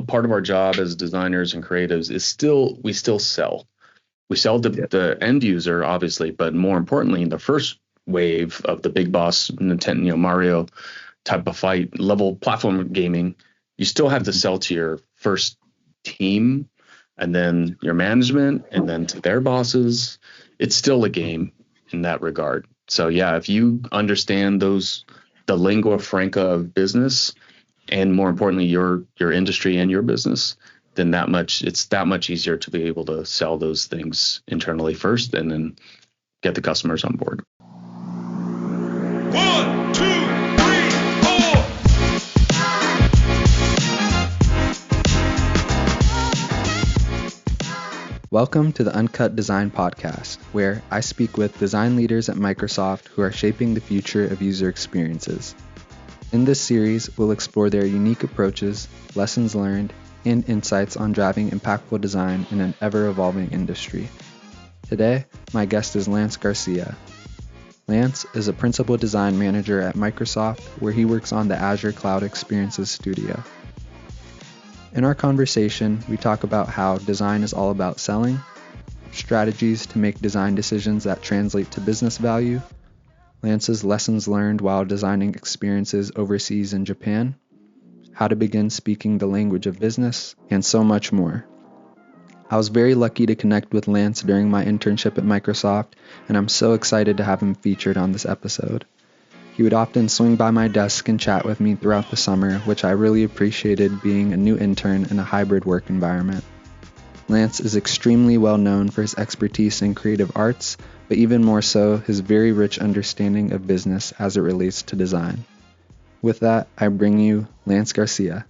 part of our job as designers and creatives is we still sell. We sell to the end user, obviously, but more importantly, in the first wave of the big boss Nintendo, Mario type of fight level platform gaming, you still have to sell to your first team and then your management and then to their bosses. It's still a game in that regard. So yeah, if you understand the lingua franca of business, and more importantly, your industry and your business, then it's that much easier to be able to sell those things internally first and then get the customers on board. 1, 2, 3, 4. Welcome to the Uncut Design podcast, where I speak with design leaders at Microsoft who are shaping the future of user experiences. In this series, we'll explore their unique approaches, lessons learned, and insights on driving impactful design in an ever-evolving industry. Today, my guest is Lance Garcia. Lance is a principal design manager at Microsoft, where he works on the Azure Cloud Experiences Studio. In our conversation, we talk about how design is all about selling, strategies to make design decisions that translate to business value, Lance's lessons learned while designing experiences overseas in Japan, how to begin speaking the language of business, and so much more. I was very lucky to connect with Lance during my internship at Microsoft, and I'm so excited to have him featured on this episode. He would often swing by my desk and chat with me throughout the summer, which I really appreciated being a new intern in a hybrid work environment. Lance is extremely well known for his expertise in creative arts, but even more so, his very rich understanding of business as it relates to design. With that, I bring you Lance Garcia.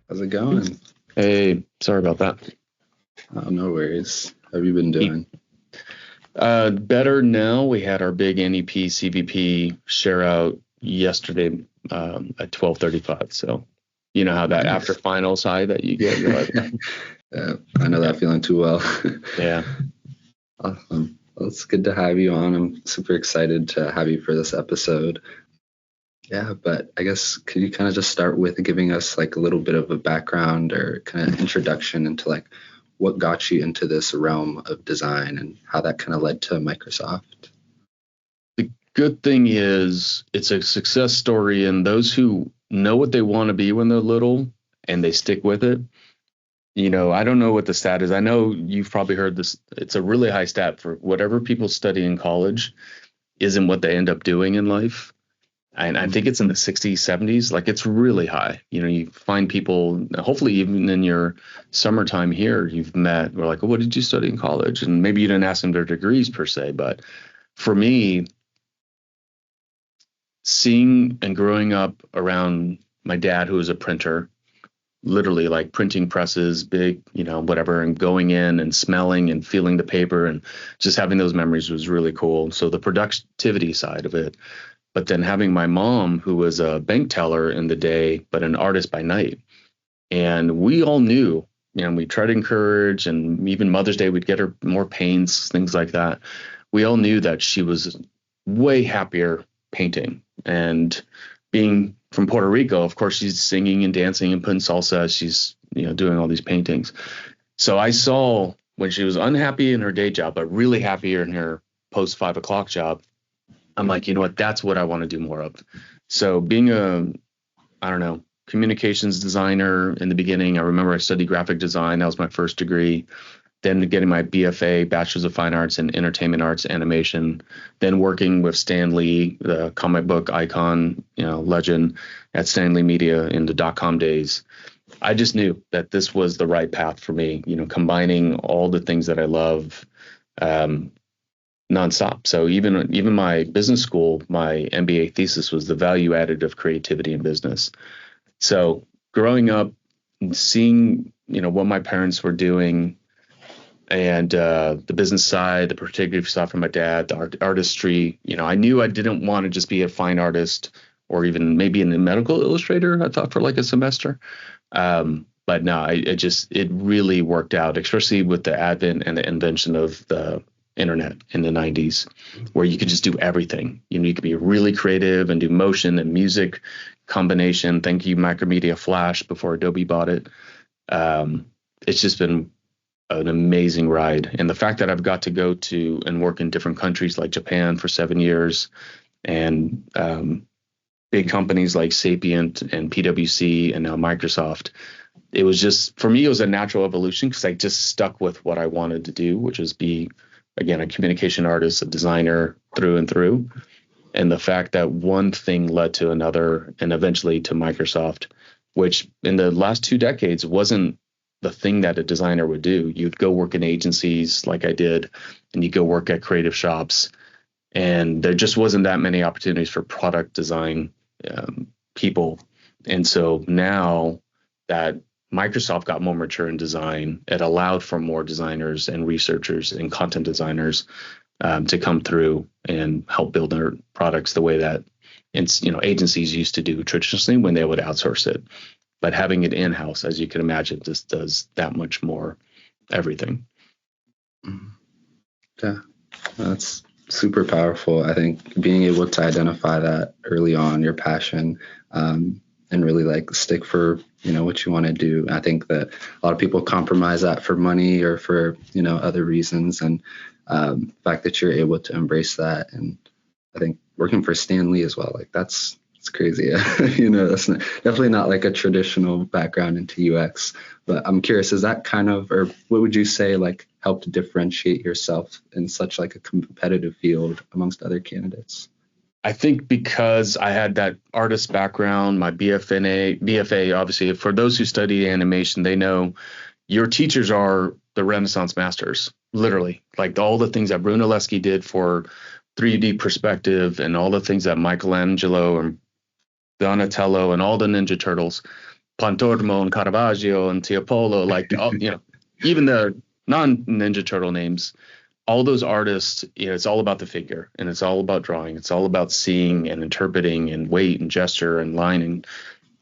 How's it going? Hey, sorry about that. Oh, no worries. How have you been doing? Better now. We had our big NEP CVP share out yesterday at 12:35. So you know how that after finals high that you get. You're like, yeah, I know that feeling too well. Yeah. Awesome. Well, it's good to have you on. I'm super excited to have you for this episode. Yeah, but I guess could you kind of just start with giving us like a little bit of a background or kind of introduction into like what got you into this realm of design and how that kind of led to Microsoft? The good thing is it's a success story, and those who know what they want to be when they're little and they stick with it. You know, I don't know what the stat is. I know you've probably heard this. It's a really high stat for whatever people study in college isn't what they end up doing in life. And I think it's in the 60s, 70s. Like, it's really high. You know, you find people, hopefully even in your summertime here, you've met, we're like, well, what did you study in college? And maybe you didn't ask them their degrees per se. But for me, seeing and growing up around my dad, who was a printer, literally like printing presses, big, you know, whatever, and going in and smelling and feeling the paper and just having those memories was really cool. So the productivity side of it. But then having my mom, who was a bank teller in the day, but an artist by night. And we all knew, you know, we tried to encourage, and even Mother's Day, we'd get her more paints, things like that. We all knew that she was way happier painting. And being from Puerto Rico, of course, she's singing and dancing and putting salsa. She's, you know, doing all these paintings. So I saw when she was unhappy in her day job, but really happier in her post 5 o'clock job, I'm like, you know what, that's what I want to do more of. So being communications designer in the beginning, I remember I studied graphic design. That was my first degree. Then getting my BFA, Bachelor's of Fine Arts in Entertainment Arts Animation. Then working with Stan Lee, the comic book icon, you know, legend at Stan Lee Media in the .com days. I just knew that this was the right path for me, you know, combining all the things that I love nonstop. So even my business school, my MBA thesis was the value added of creativity in business. So growing up, seeing, you know, what my parents were doing, and the business side, the particular stuff from my dad, the artistry, you know, I knew I didn't want to just be a fine artist or even maybe a medical illustrator, I thought, for like a semester. But no, it really worked out, especially with the advent and the invention of the internet in the 90s, where you could just do everything. You know, you could be really creative and do motion and music combination. Thank you, Macromedia Flash, before Adobe bought it. It's just been an amazing ride. And the fact that I've got to go to and work in different countries like Japan for 7 years, and big companies like Sapient and PwC and now Microsoft, it was just, for me, it was a natural evolution because I just stuck with what I wanted to do, which is be, again, a communication artist, a designer through and through. And the fact that one thing led to another and eventually to Microsoft, which in the last 2 decades wasn't the thing that a designer would do. You'd go work in agencies like I did, and you go work at creative shops. And there just wasn't that many opportunities for product design people. And so now that Microsoft got more mature in design, it allowed for more designers and researchers and content designers to come through and help build their products the way that agencies used to do traditionally when they would outsource it. But having it in-house, as you can imagine, just does that much more everything. Yeah, that's super powerful. I think being able to identify that early on, your passion, and really like stick for what you want to do. I think that a lot of people compromise that for money or for other reasons, and the fact that you're able to embrace that. And I think working for Stan Lee as well, like it's crazy. That's definitely not like a traditional background into UX, but I'm curious, is that kind of, or what would you say like helped differentiate yourself in such like a competitive field amongst other candidates? I think because I had that artist background, my BFA, obviously, for those who study animation, they know your teachers are the Renaissance masters, literally. Like all the things that Brunelleschi did for 3D perspective and all the things that Michelangelo and Donatello and all the Ninja Turtles, Pontormo and Caravaggio and Tiepolo, like, even the non-Ninja Turtle names, all those artists, it's all about the figure, and it's all about drawing. It's all about seeing and interpreting and weight and gesture and line.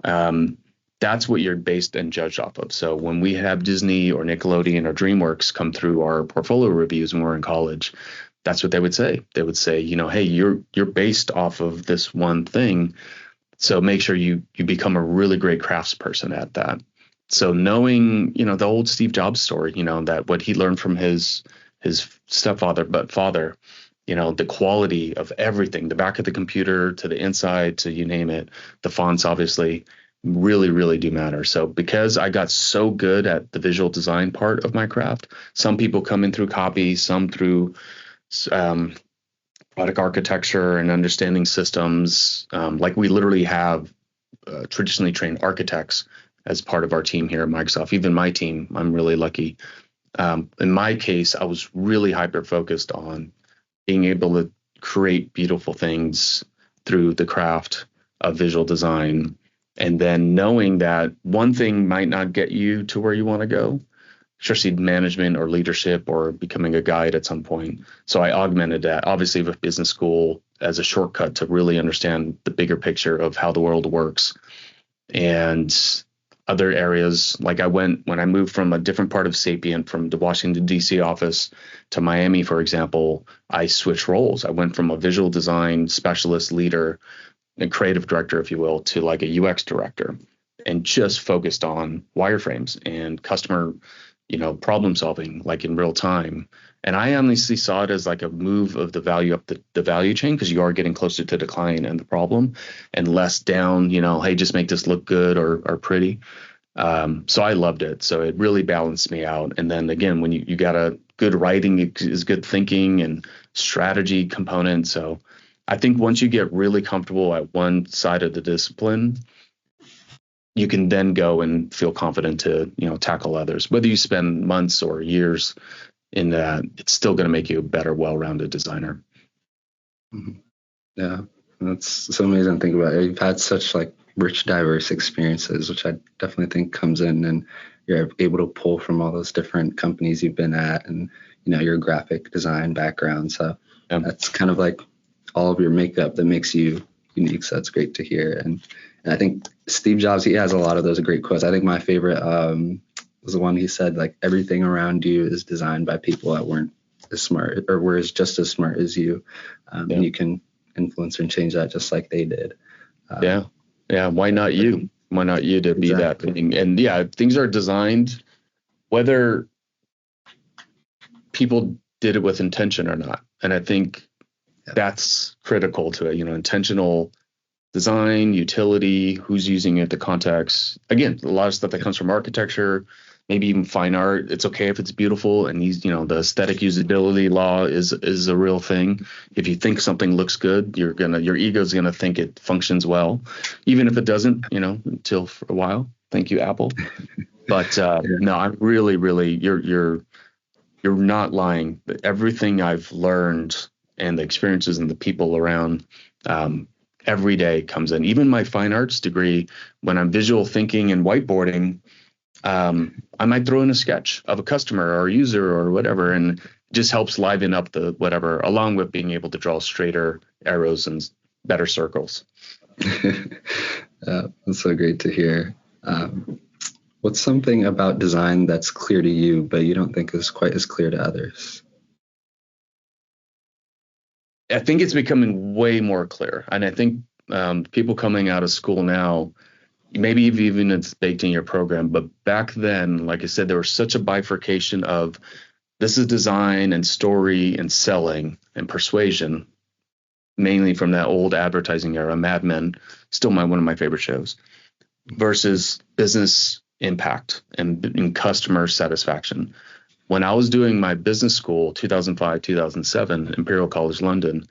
And that's what you're based and judged off of. So when we have Disney or Nickelodeon or DreamWorks come through our portfolio reviews when we're in college, that's what they would say. They would say, hey, you're based off of this one thing. So make sure you become a really great craftsperson at that. So knowing, the old Steve Jobs story, that what he learned from his stepfather, but father, the quality of everything, the back of the computer to the inside to you name it, the fonts obviously really, really do matter. So because I got so good at the visual design part of my craft, some people come in through copy, some through product architecture and understanding systems. Like we literally have traditionally trained architects as part of our team here at Microsoft. Even my team, I'm really lucky. In my case, I was really hyper-focused on being able to create beautiful things through the craft of visual design, and then knowing that one thing might not get you to where you want to go, especially management or leadership or becoming a guide at some point. So I augmented that, obviously, with business school as a shortcut to really understand the bigger picture of how the world works. And other areas, like when I moved from a different part of Sapient, from the Washington, D.C. office to Miami, for example, I switched roles. I went from a visual design specialist leader and creative director, if you will, to like a UX director, and just focused on wireframes and customer, problem solving, like in real time. And I honestly saw it as like a move of the value up the value chain, because you are getting closer to the client and the problem, and less down, hey, just make this look good or pretty. So I loved it. So it really balanced me out. And then again, when you got a good writing is good thinking and strategy component. So I think once you get really comfortable at one side of the discipline, you can then go and feel confident to, tackle others. Whether you spend months or years in that, it's still going to make you a better, well-rounded designer. Mm-hmm. Yeah, that's so amazing to think about. You've had such like rich, diverse experiences, which I definitely think comes in, and you're able to pull from all those different companies you've been at, and your graphic design background. So that's kind of like all of your makeup that makes you unique. So that's great to hear. And I think Steve Jobs, he has a lot of those great quotes. I think my favorite was the one he said, like, everything around you is designed by people that weren't as smart or were just as smart as you. And you can influence and change that just like they did. Yeah. Yeah. Why not you? Why not you to be that thing? And yeah, things are designed, whether people did it with intention or not. And I think that's critical to it, intentional design, utility, who's using it, the context. Again, a lot of stuff that comes from architecture, maybe even fine art. It's okay if it's beautiful, and the aesthetic usability law is a real thing. If you think something looks good, your ego's gonna think it functions well, even if it doesn't, until for a while. Thank you, Apple. But no, I'm really, really, you're not lying. Everything I've learned and the experiences and the people around, every day comes in. Even my fine arts degree, when I'm visual thinking and whiteboarding, I might throw in a sketch of a customer or a user or whatever, and it just helps liven up the whatever, along with being able to draw straighter arrows and better circles. That's so great to hear. What's something about design that's clear to you, but you don't think is quite as clear to others? I think it's becoming way more clear. And I think people coming out of school now, maybe even it's baked in your program, but back then, like I said, there was such a bifurcation of this is design and story and selling and persuasion, mainly from that old advertising era, Mad Men, still one of my favorite shows, versus business impact and customer satisfaction. When I was doing my business school, 2005, 2007, Imperial College London,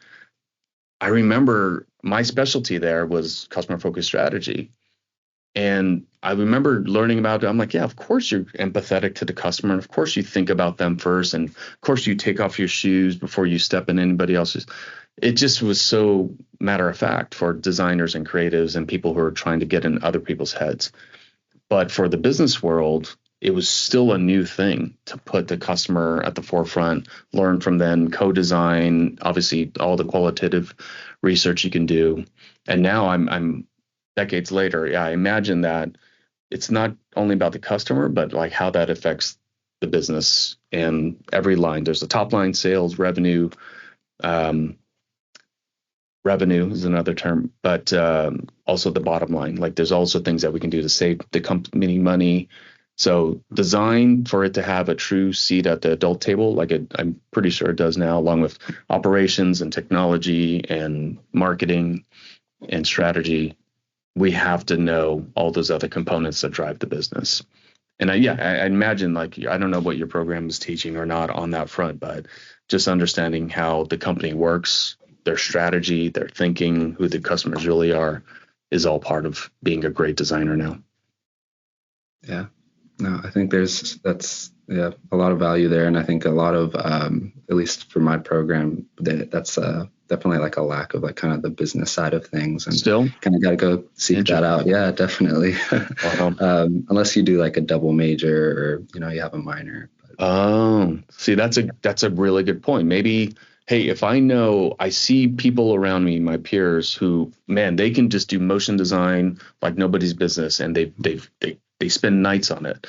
I remember my specialty there was customer focused strategy. And I remember learning about it. I'm like, yeah, of course you're empathetic to the customer. Of course you think about them first. And of course you take off your shoes before you step in anybody else's. It just was so matter of fact for designers and creatives and people who are trying to get in other people's heads. But for the business world, it was still a new thing to put the customer at the forefront, learn from them, co-design, obviously all the qualitative research you can do. And now I'm decades later, I imagine that it's not only about the customer, but like how that affects the business and every line. There's a top line, sales, revenue. Revenue is another term, but also the bottom line. Like there's also things that we can do to save the company money. So design for it to have a true seat at the adult table, like I'm pretty sure it does now, along with operations and technology and marketing and strategy. We have to know all those other components that drive the business. And I imagine, like, I don't know what your program is teaching or not on that front, but just understanding how the company works, their strategy, their thinking, who the customers really are, is all part of being a great designer now. Yeah. No, I think that's a lot of value there. And I think a lot of, at least for my program, that's definitely like a lack of like kind of the business side of things, and still kind of got to go seek that out. Yeah, definitely. Unless you do like a double major or, you have a minor. Oh, see, that's a really good point. Maybe, hey, if I see people around me, my peers who, man, they can just do motion design like nobody's business, and they spend nights on it.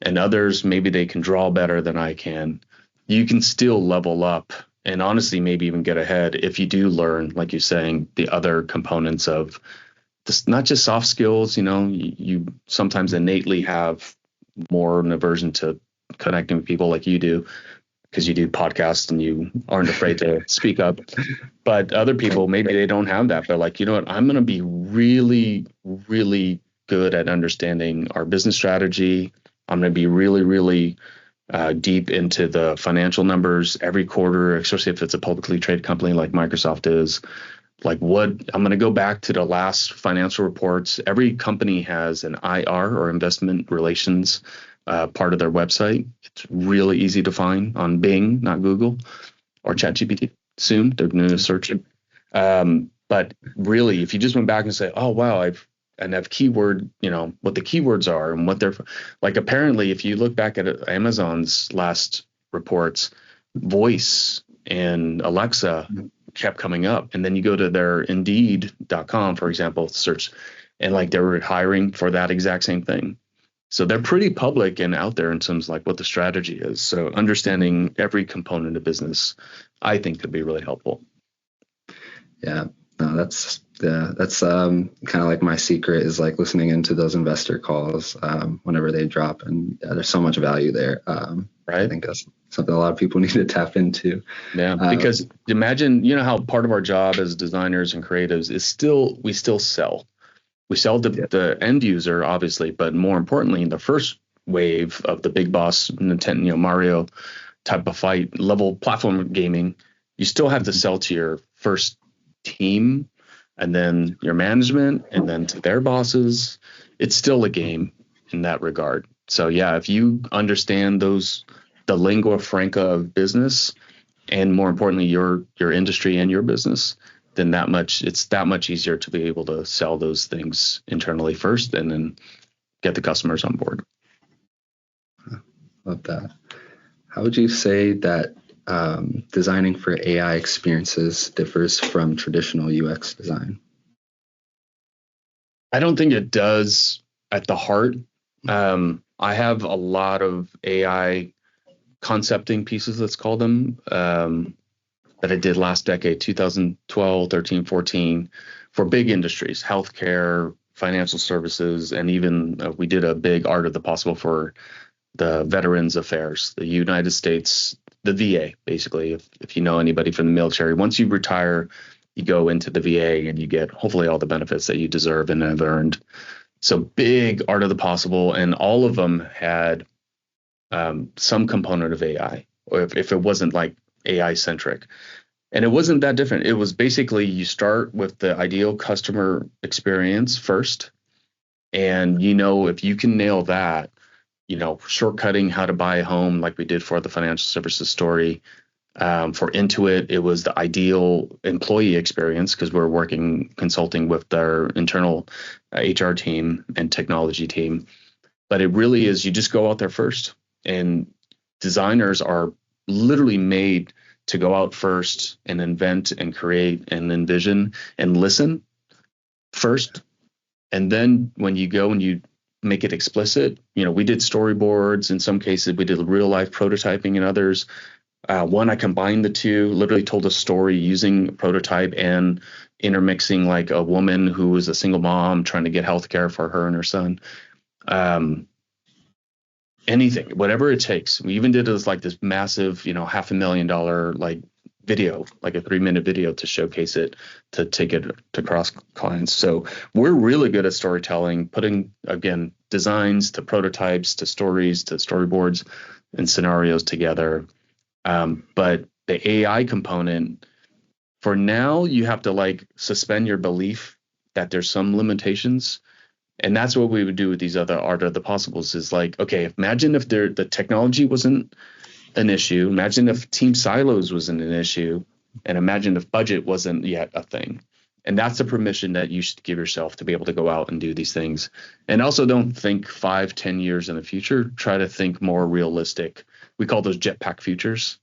And others, maybe they can draw better than I can. You can still level up and honestly maybe even get ahead if you do learn, like you're saying, the other components of this, not just soft skills. You sometimes innately have more of an aversion to connecting with people like you do, because you do podcasts and you aren't afraid to speak up. But other people, maybe they don't have that. But like, you know what, I'm going to be really, really good at understanding our business strategy. I'm going to be really, really deep into the financial numbers every quarter, especially if it's a publicly traded company like Microsoft is. Like I'm going to go back to the last financial reports. Every company has an IR or investment relations part of their website. It's really easy to find on Bing, not Google, or ChatGPT. Soon they're going to search it. But really, if you just went back and say, oh, wow, I've keyword, what the keywords are and what they're like. Apparently, if you look back at Amazon's last reports, voice and Alexa kept coming up. And then you go to their Indeed.com, for example, search, and like they were hiring for that exact same thing. So they're pretty public and out there in terms of like what the strategy is. So understanding every component of business, I think, could be really helpful. Yeah. No, that's kind of like my secret is like listening into those investor calls whenever they drop, and there's so much value there. I Right. think that's something a lot of people need to tap into. Yeah. Uh, Because imagine, how part of our job as designers and creatives is we still sell. We sell to yeah, the end user, obviously, but more importantly, in the first wave of the big boss Nintendo, Mario type of fight level platform gaming, you still have to sell to your first team and then your management and then to their bosses. It's still a game in that regard. So yeah, if you understand the lingua franca of business, and more importantly, your industry and your business, then it's that much easier to be able to sell those things internally first and then get the customers on board. love that. How would you say that designing for AI experiences differs from traditional UX design? I don't think it does at the heart. I have a lot of AI concepting pieces, let's call them, that I did last decade, 2012, 13, 14, for big industries, healthcare, financial services, and even we did a big art of the possible for the Veterans Affairs, the United States, the VA, basically. If you know anybody from the military, once you retire, you go into the VA and you get hopefully all the benefits that you deserve and have earned. So big art of the possible, and all of them had some component of AI, or if it wasn't like AI centric. And it wasn't that different. It was basically you start with the ideal customer experience first. And, if you can nail that, shortcutting how to buy a home like we did for the financial services story. For Intuit, it was the ideal employee experience because we're consulting with their internal HR team and technology team. But it really is, you just go out there first. And designers are literally made to go out first and invent and create and envision and listen first. And then when you go and you make it explicit, we did storyboards. In some cases, we did real life prototyping. In others, one, I combined the two, literally told a story using prototype and intermixing like a woman who was a single mom trying to get healthcare for her and her son. Anything, whatever it takes. We even did this massive, $500,000 like video, like a 3-minute video to showcase it, to take it to cross clients. So we're really good at storytelling, putting, again, designs to prototypes to stories to storyboards and scenarios together. But the AI component, for now, you have to like suspend your belief that there's some limitations. And that's what we would do with these other art of the possibles is like, okay, imagine if the technology wasn't an issue. Imagine if team silos wasn't an issue. And imagine if budget wasn't yet a thing. And that's the permission that you should give yourself to be able to go out and do these things. And also don't think 5-10 years in the future. Try to think more realistic. We call those jetpack futures.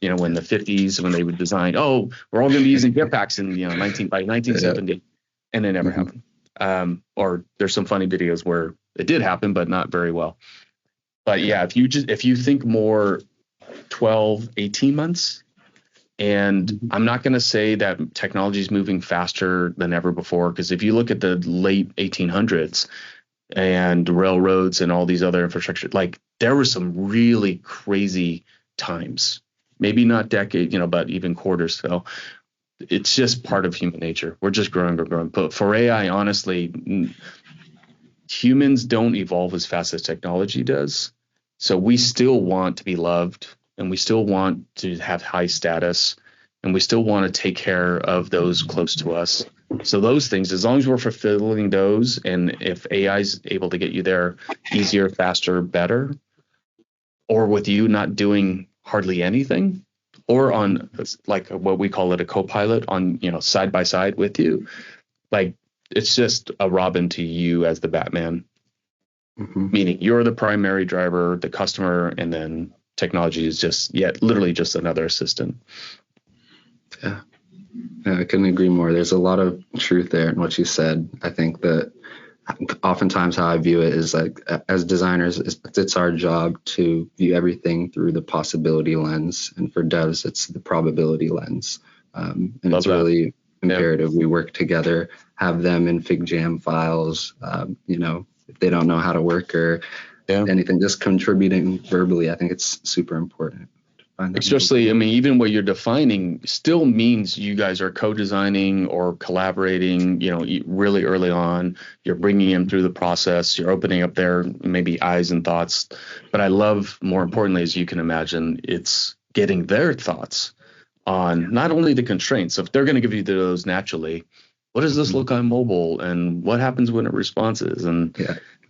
When the 50s, when they would design, we're all going to be using jetpacks in, by 1970. And it never happened. Or there's some funny videos where it did happen, but not very well. But yeah, if you think more 12, 18 months, and I'm not going to say that technology is moving faster than ever before, because if you look at the late 1800s and railroads and all these other infrastructure, like there were some really crazy times, maybe not decade, but even quarters. So it's just part of human nature. We're just growing. But for AI, honestly, humans don't evolve as fast as technology does. So we still want to be loved, and we still want to have high status, and we still want to take care of those close to us. So those things, as long as we're fulfilling those, and if AI is able to get you there easier, faster, better, or with you not doing hardly anything, or on like what we call it a co-pilot on, side by side with you, like it's just a Robin to you as the Batman, meaning you're the primary driver, the customer, and then technology is just literally just another assistant. Yeah, I couldn't agree more. There's a lot of truth there in what you said. I think that oftentimes how I view it is like, as designers, it's our job to view everything through the possibility lens, and for devs, it's the probability lens. And it's really imperative we work together, have them in Fig Jam files, if they don't know how to work or anything, just contributing verbally. I think it's super important. Especially, I mean, even what you're defining still means you guys are co-designing or collaborating, really early on. You're bringing them through the process. You're opening up their maybe eyes and thoughts. But I love, more importantly, as you can imagine, it's getting their thoughts on not only the constraints. So if they're going to give you those naturally, what does this look on mobile? And what happens when it responses? And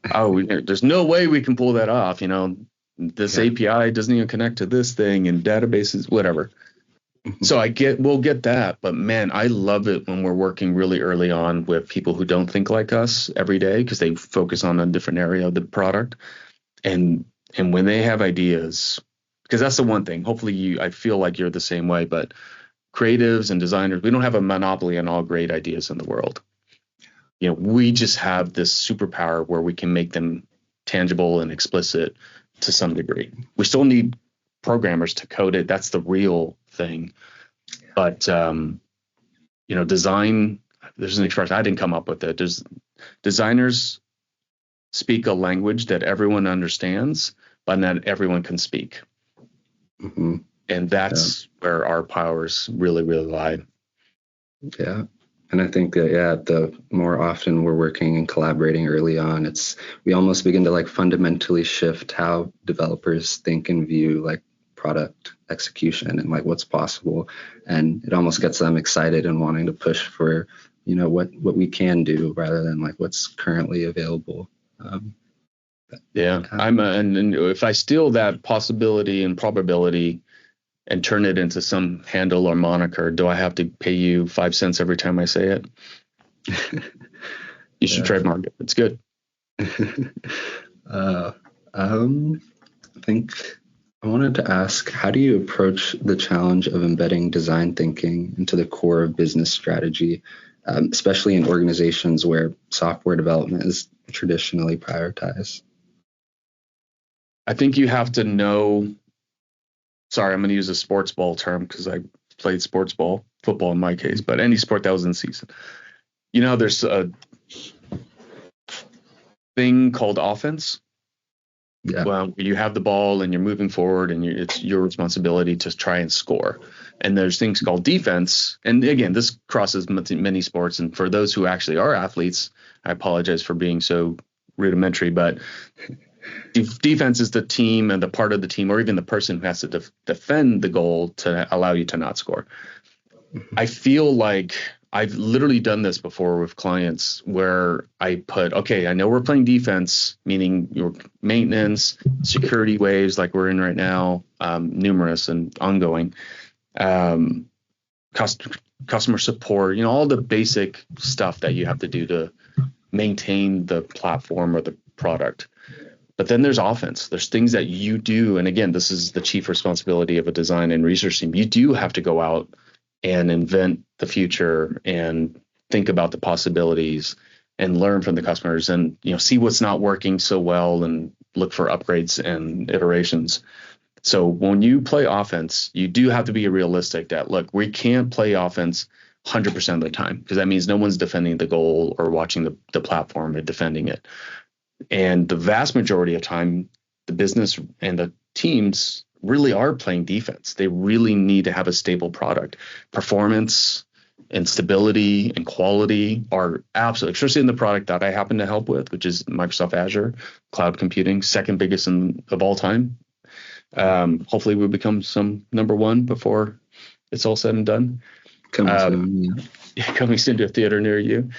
there's no way we can pull that off. This API doesn't even connect to this thing and databases, whatever. So we'll get that. But man, I love it when we're working really early on with people who don't think like us every day because they focus on a different area of the product. And when they have ideas, because that's the one thing, hopefully I feel like you're the same way, but creatives and designers, we don't have a monopoly on all great ideas in the world. We just have this superpower where we can make them tangible and explicit to some degree. We still need programmers to code it. That's the real thing. But, design, there's an expression, I didn't come up with it. Designers speak a language that everyone understands, but not everyone can speak. And that's where our powers really, really lie. Yeah. And I think that, the more often we're working and collaborating early on, we almost begin to fundamentally shift how developers think and view product execution and what's possible. And it almost gets them excited and wanting to push for, what we can do rather than what's currently available. And if I steal that possibility and probability and turn it into some handle or moniker, do I have to pay you 5 cents every time I say it? You should trademark it. It's good. I think I wanted to ask, how do you approach the challenge of embedding design thinking into the core of business strategy, especially in organizations where software development is traditionally prioritized? I think you have to know. Sorry, I'm going to use a sports ball term because I played sports ball, football in my case, but any sport that was in season. There's a thing called offense. Well, you have the ball and you're moving forward and it's your responsibility to try and score. And there's things called defense. And again, this crosses many sports. And for those who actually are athletes, I apologize for being so rudimentary, but defense is the team and the part of the team, or even the person who has to defend the goal to allow you to not score. I feel like I've literally done this before with clients where I put, I know we're playing defense, meaning your maintenance, security waves like we're in right now, numerous and ongoing, customer support, all the basic stuff that you have to do to maintain the platform or the product. But then there's offense. There's things that you do. And again, this is the chief responsibility of a design and research team. You do have to go out and invent the future and think about the possibilities and learn from the customers and, see what's not working so well and look for upgrades and iterations. So when you play offense, you do have to be realistic that, look, we can't play offense 100% of the time because that means no one's defending the goal or watching the platform or defending it. And the vast majority of time, the business and the teams really are playing defense. They really need to have a stable product. Performance and stability and quality are absolutely, especially in the product that I happen to help with, which is Microsoft Azure cloud computing, second biggest of all time. Hopefully we'll become some number one before it's all said and done. Coming soon to a theater near you.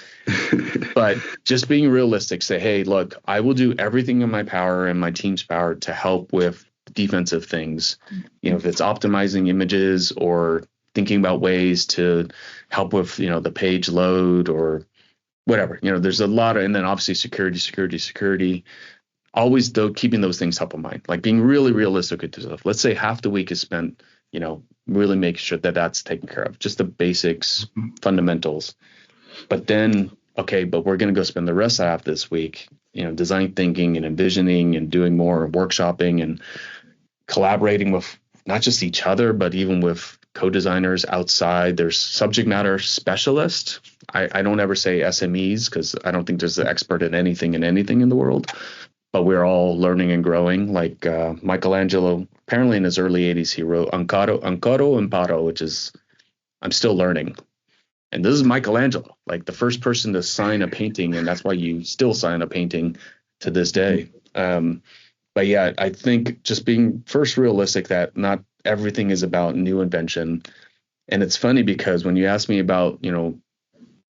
But just being realistic, say, hey, look, I will do everything in my power and my team's power to help with defensive things. If it's optimizing images or thinking about ways to help with, the page load or whatever, there's a lot of, and then obviously security. Always, though, keeping those things top of mind, like being really realistic with yourself. Let's say half the week is spent, really make sure that that's taken care of, just the basics, fundamentals. But then, but we're going to go spend the rest of half this week, design thinking and envisioning and doing more workshopping and collaborating with not just each other, but even with co-designers outside. There's subject matter specialists. I don't ever say SMEs because I don't think there's an expert in anything in the world. But we're all learning and growing. Like Michelangelo, apparently in his early 80s, he wrote Ancora Imparo, which is I'm still learning. And this is Michelangelo, like the first person to sign a painting, and that's why you still sign a painting to this day. But yeah, I think just being first realistic that not everything is about new invention. And it's funny because when you ask me about,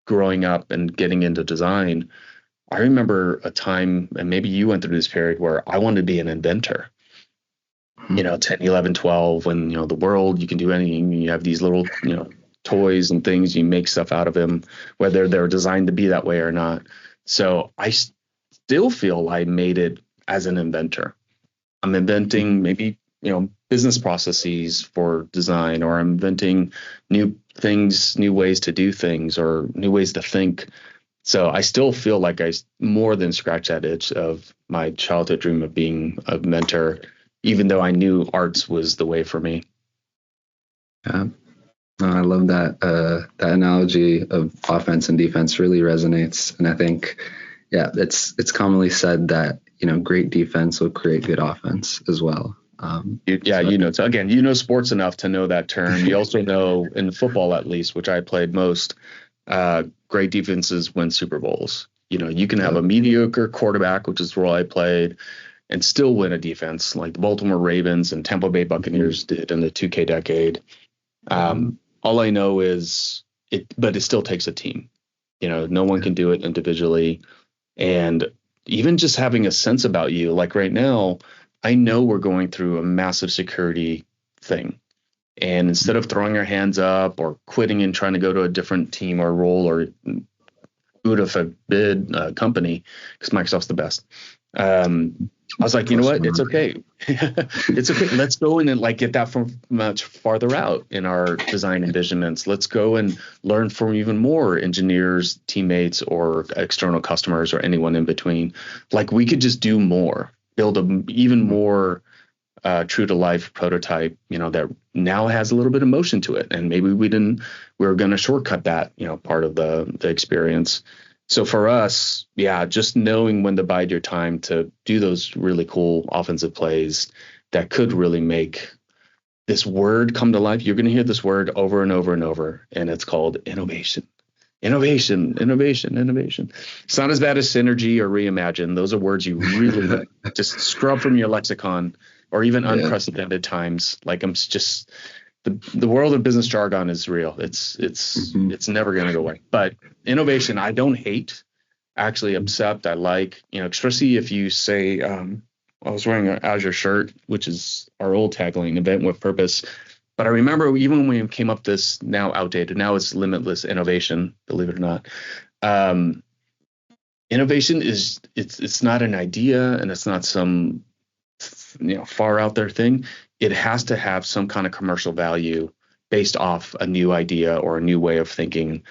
growing up and getting into design, I remember a time, and maybe you went through this period, where I wanted to be an inventor. 10, 11, 12, when, the world, you can do anything. You have these little, toys and things, you make stuff out of them, whether they're designed to be that way or not. So I still feel I made it as an inventor. I'm inventing maybe, business processes for design, or I'm inventing new things, new ways to do things, or new ways to think. So I still feel like I more than scratch that itch of my childhood dream of being a mentor, even though I knew arts was the way for me. Yeah. I love that. That analogy of offense and defense really resonates. And I think, it's commonly said that, great defense will create good offense as well. So again, sports enough to know that term. You also know in football, at least, which I played most, great defenses win Super Bowls. You can have a mediocre quarterback, which is the role I played, and still win a defense like the Baltimore Ravens and Tampa Bay Buccaneers did in the 2K decade. All I know is but it still takes a team. No one can do it individually. And even just having a sense about you, like right now, I know we're going through a massive security thing. And instead of throwing our hands up or quitting and trying to go to a different team or role or boot of a bid company, because Microsoft's the best. I was like, you know what? It's okay. It's okay. Let's go in and get that from much farther out in our design envisionments. Let's go and learn from even more engineers, teammates, or external customers, or anyone in between. We could just do more, build an even more true to life prototype, that now has a little bit of motion to it. And maybe we were going to shortcut that, part of the experience. So for us, just knowing when to bide your time to do those really cool offensive plays that could really make this word come to life. You're going to hear this word over and over and over, and it's called innovation. Innovation, innovation, innovation. It's not as bad as synergy or reimagine. Those are words you really just scrub from your lexicon, or even unprecedented times. I'm just the world of business jargon is real. It's never going to go away. But innovation, I don't hate. Actually, accept. I like. Especially if you say, I was wearing an Azure shirt, which is our old tagline, "Invent with Purpose." But I remember even when we came up this now outdated. Now it's limitless innovation. Believe it or not. Innovation is it's not an idea, and it's not some far out there thing. It has to have some kind of commercial value based off a new idea or a new way of thinking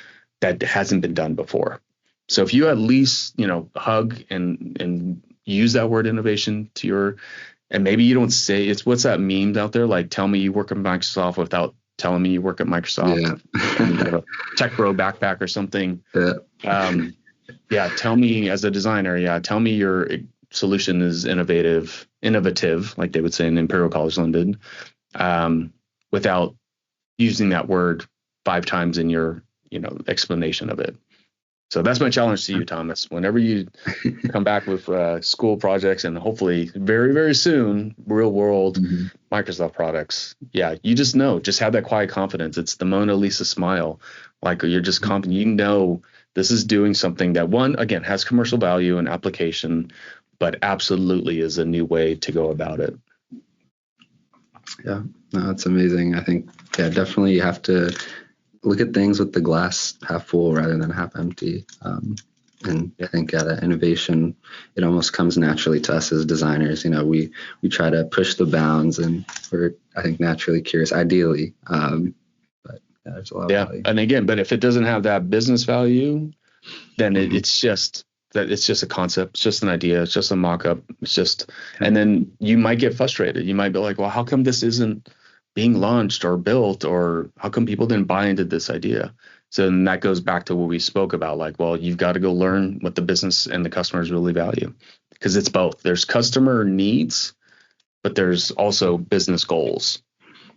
that hasn't been done before. So if you at least, hug and use that word innovation to your, and maybe you don't say it's what's that meme out there? Tell me you work at Microsoft without telling me you work at Microsoft. Yeah. Tech bro backpack or something. Yeah. Tell me as a designer. Tell me your solution is innovative, like they would say in Imperial College London, without using that word 5 times in your, explanation of it. So that's my challenge to you, Thomas. Whenever you come back with school projects and hopefully very, very soon, real world Microsoft products. Yeah, you just have that quiet confidence. It's the Mona Lisa smile. You're just confident, this is doing something that again, has commercial value and application, but absolutely is a new way to go about it. Yeah, no, that's amazing. I think, definitely you have to look at things with the glass half full rather than half empty. And I think that innovation, it almost comes naturally to us as designers. We try to push the bounds, and we're, I think, naturally curious, ideally. But there's a lot of value. And again, but if it doesn't have that business value, then it's just a concept. It's just an idea. It's just a mock-up. It's just, and then you might get frustrated. You might be like, well, how come this isn't being launched or built, or how come people didn't buy into this idea? So then that goes back to what we spoke about, like, well, you've got to go learn what the business and the customers really value, because it's both. There's customer needs, but there's also business goals.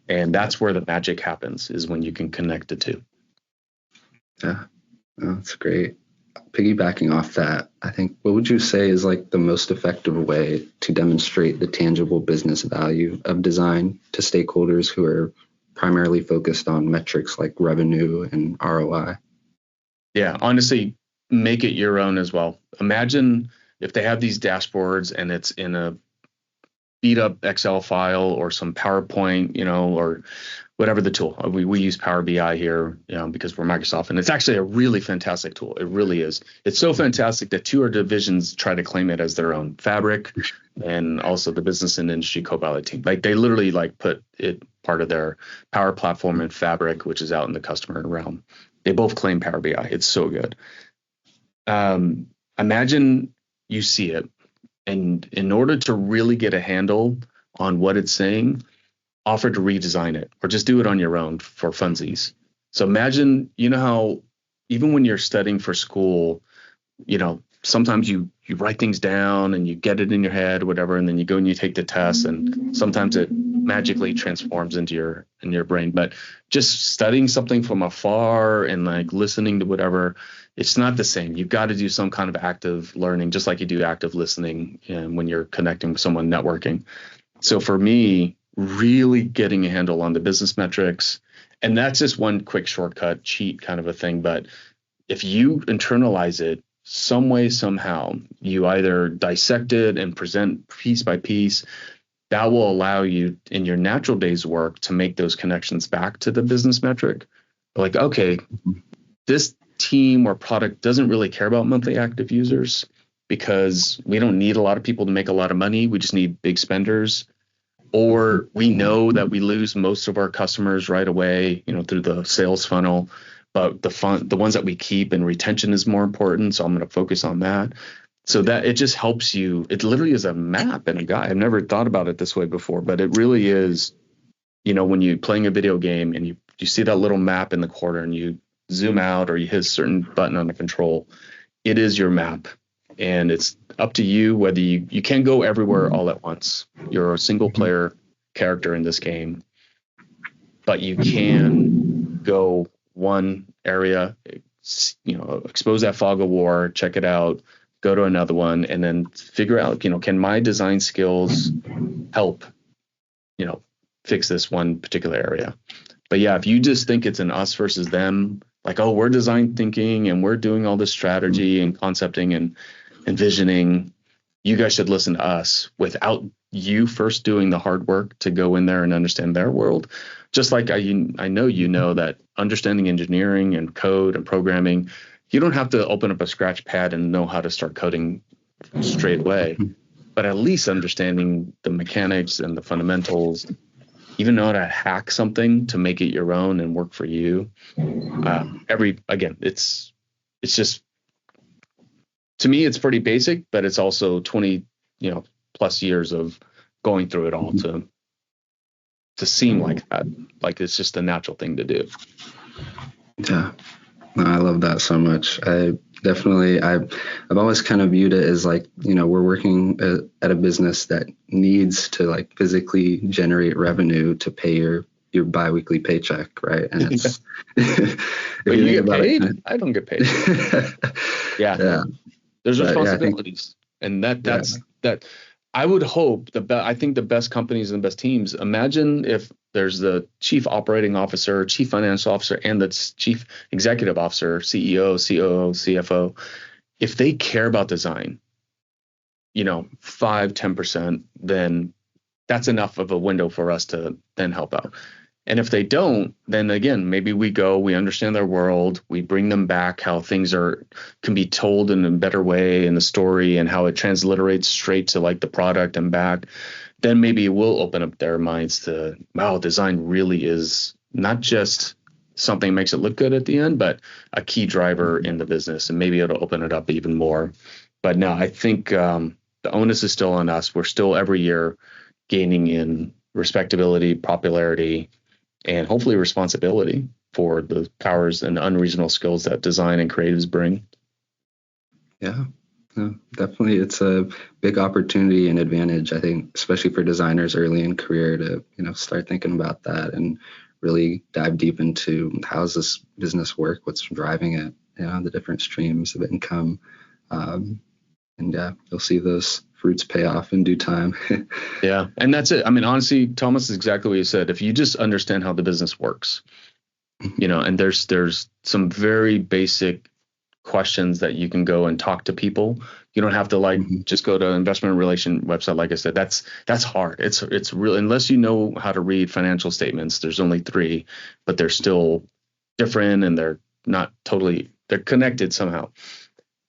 And that's where the magic happens, is when you can connect the two. Yeah, that's great. Piggybacking off that, I think, what would you say is like the most effective way to demonstrate the tangible business value of design to stakeholders who are primarily focused on metrics like revenue and ROI? Yeah, honestly, make it your own as well. Imagine if they have these dashboards and it's in a beat up Excel file or some PowerPoint, or whatever the tool. We use Power BI here, because we're Microsoft, and it's actually a really fantastic tool. It really is. It's so fantastic that two of our divisions try to claim it as their own. Fabric and also the business and industry Copilot team. Like, they literally put it part of their Power Platform and Fabric, which is out in the customer realm. They both claim Power BI. It's so good. Imagine you see it, and in order to really get a handle on what it's saying, offer to redesign it or just do it on your own for funsies. So imagine, how even when you're studying for school, sometimes you write things down and you get it in your head or whatever, and then you go and you take the test, and sometimes it magically transforms into your brain. But just studying something from afar and listening to whatever, it's not the same. You've got to do some kind of active learning, just like you do active listening when you're connecting with someone, networking. So for me, really getting a handle on the business metrics, and that's just one quick shortcut cheat kind of a thing. But if you internalize it some way, somehow, you either dissect it and present piece by piece, that will allow you in your natural day's work to make those connections back to the business metric. Like, okay, this team or product doesn't really care about monthly active users because we don't need a lot of people to make a lot of money. We just need big spenders. Or we know that we lose most of our customers right away, through the sales funnel, but the ones that we keep and retention is more important. So I'm going to focus on that. So that it just helps you. It literally is a map and a guide. I've never thought about it this way before, but it really is, when you're playing a video game and you see that little map in the corner and you zoom out or you hit a certain button on the control, it is your map. And it's up to you whether you can go everywhere all at once. You're a single player character in this game, but you can go one area, expose that fog of war, check it out, go to another one, and then figure out, can my design skills help, fix this one particular area. But yeah, if you just think it's an us versus them, like, oh, we're design thinking and we're doing all this strategy and concepting and envisioning, you guys should listen to us without you first doing the hard work to go in there and understand their world. Just like I know that understanding engineering and code and programming, you don't have to open up a scratch pad and know how to start coding straight away, but at least understanding the mechanics and the fundamentals, even know how to hack something to make it your own and work for you. It's just, to me, it's pretty basic, but it's also 20, plus years of going through it all to seem like that. Like, it's just a natural thing to do. Yeah, no, I love that so much. I've always kind of viewed it as like, we're working at a business that needs to physically generate revenue to pay your biweekly paycheck, right? And it's but you get paid. I don't get paid. Yeah. There's responsibilities, and that's that. I would hope I think the best companies and the best teams. Imagine if there's the chief operating officer, chief financial officer, and the chief executive officer, CEO, COO, CFO. If they care about design, 5-10%, then that's enough of a window for us to then help out. And if they don't, then again, maybe we understand their world, we bring them back how things can be told in a better way in the story and how it transliterates straight to the product and back. Then maybe it will open up their minds to, wow, design really is not just something that makes it look good at the end, but a key driver in the business. And maybe it'll open it up even more. But no, I think the onus is still on us. We're still every year gaining in respectability, popularity, and hopefully responsibility for the powers and unreasonable skills that design and creatives bring. Yeah, definitely. It's a big opportunity and advantage, I think, especially for designers early in career to, start thinking about that and really dive deep into how does this business work, what's driving it, the different streams of income. And yeah, you'll see those fruits pay off in due time. Yeah. And that's it. I mean, honestly, Thomas, is exactly what you said. If you just understand how the business works, and there's some very basic questions that you can go and talk to people. You don't have to just go to investment relation website. Like I said, that's hard. It's really, unless you know how to read financial statements, there's only 3, but they're still different and they're not totally, they're connected somehow.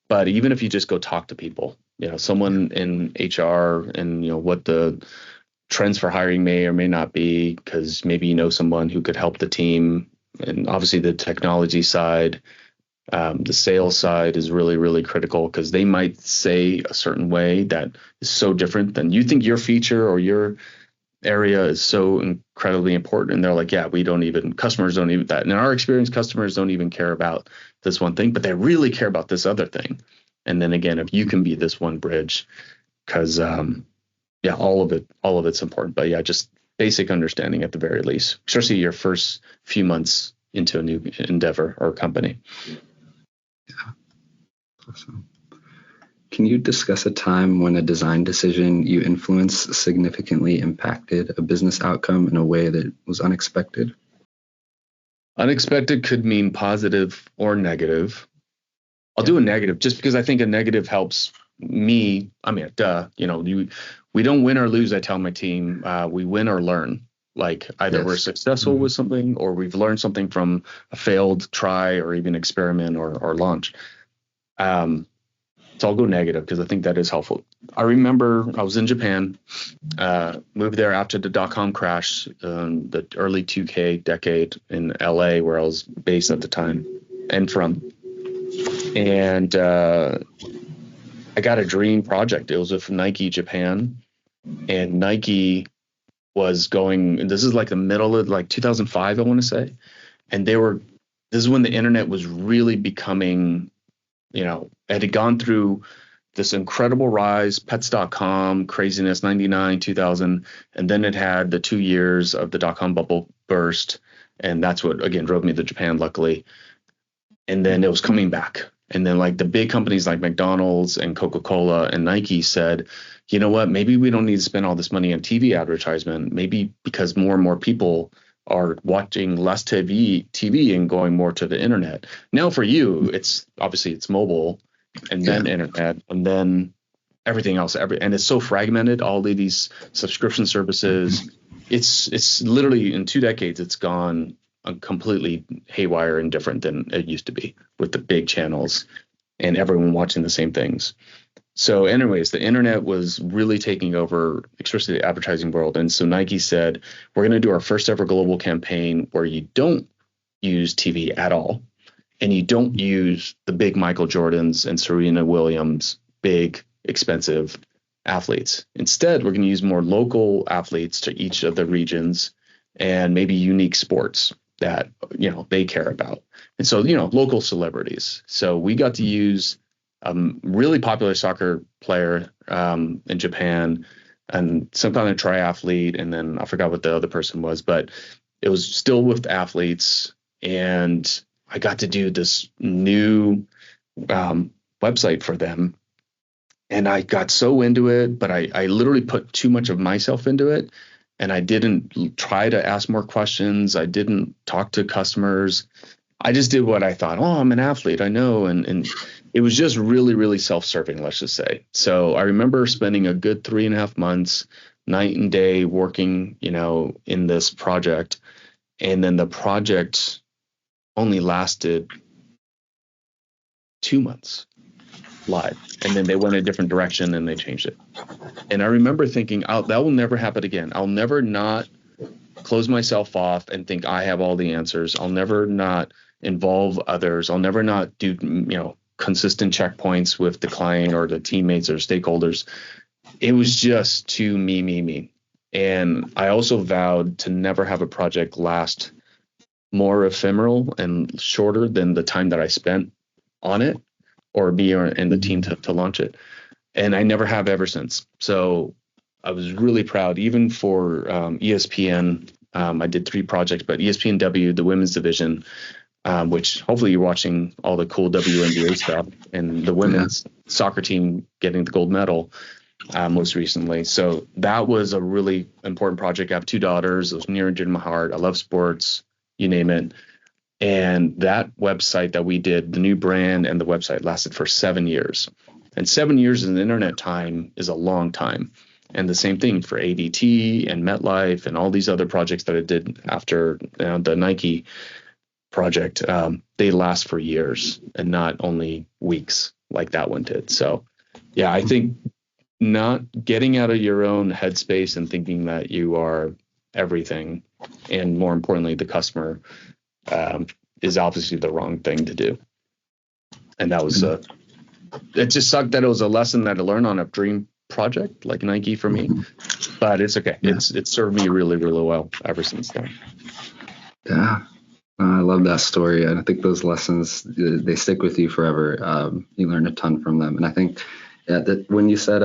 But even if you just go talk to people, someone in HR and, what the trends for hiring may or may not be, because maybe someone who could help the team, and obviously the technology side, the sales side is really, really critical, because they might say a certain way that is so different than you think your feature or your area is so incredibly important. And they're like, yeah, customers don't even that. And in our experience, customers don't even care about this one thing, but they really care about this other thing. And then again, if you can be this one bridge, because all of it's important. But yeah, just basic understanding at the very least, especially your first few months into a new endeavor or company. Yeah. Awesome. Can you discuss a time when a design decision you influenced significantly impacted a business outcome in a way that was unexpected? Unexpected could mean positive or negative. I'll do a negative just because I think a negative helps me. I mean, we don't win or lose. I tell my team, we win or learn. Like either we're successful with something or we've learned something from a failed try or even experiment or launch. So I'll go negative because I think that is helpful. I remember I was in Japan, moved there after the dot-com crash, the early 2K decade in LA, where I was based at the time and from. And I got a dream project. It was with Nike Japan, and Nike was going, and this is like the middle of like 2005, I want to say. And this is when the internet was really becoming, it had gone through this incredible rise, pets.com, craziness, 99, 2000. And then it had the 2 years of the dot-com bubble burst. And that's what, again, drove me to Japan, luckily. And then it was coming back. And then like the big companies like McDonald's and Coca-Cola and Nike said, you know what, maybe we don't need to spend all this money on TV advertisement. Maybe because more and more people are watching less TV and going more to the internet. Now for you, it's mobile and then internet and then everything else. And it's so fragmented, all of these subscription services. It's literally in 2 decades, it's gone completely haywire and different than it used to be with the big channels and everyone watching the same things. So anyways, the internet was really taking over, especially the advertising world. And so Nike said, we're going to do our first ever global campaign where you don't use TV at all. And you don't use the big Michael Jordans and Serena Williams, big, expensive athletes. Instead, we're going to use more local athletes to each of the regions and maybe unique sports that, they care about. And so, local celebrities. So we got to use a really popular soccer player in Japan and some kind of triathlete. And then I forgot what the other person was, but it was still with athletes. And I got to do this new website for them. And I got so into it, but I literally put too much of myself into it. And I didn't try to ask more questions. I didn't talk to customers. I just did what I thought. Oh, I'm an athlete. I know. And it was just really, really self-serving, let's just say. So I remember spending a good 3.5 months, night and day, working, in this project. And then the project only lasted 2 months live. And then they went a different direction and they changed it. And I remember thinking, that will never happen again. I'll never not close myself off and think I have all the answers. I'll never not involve others. I'll never not do, consistent checkpoints with the client or the teammates or stakeholders. It was just too me. And I also vowed to never have a project last more ephemeral and shorter than the time that I spent on it, or me and the team to launch it. And I never have ever since. So I was really proud, even for ESPN. I did 3 projects, but ESPNW, the women's division, which hopefully you're watching all the cool WNBA stuff, and the women's soccer team getting the gold medal most recently. So that was a really important project. I have 2 daughters. It was near and dear to my heart. I love sports, you name it. And that website that we did, the new brand and the website, lasted for 7 years. And 7 years in internet time is a long time. And the same thing for ADT and MetLife and all these other projects that I did after the Nike project. They last for years and not only weeks like that one did. So, yeah, I think not getting out of your own headspace and thinking that you are everything, and more importantly, the customer, is obviously the wrong thing to do. And that was it just sucked that it was a lesson that I learned on a dream project like Nike for me, but it's okay. It's served me really, really well ever since then. Yeah. I love that story. And I think those lessons, they stick with you forever. You learn a ton from them. And I think that when you said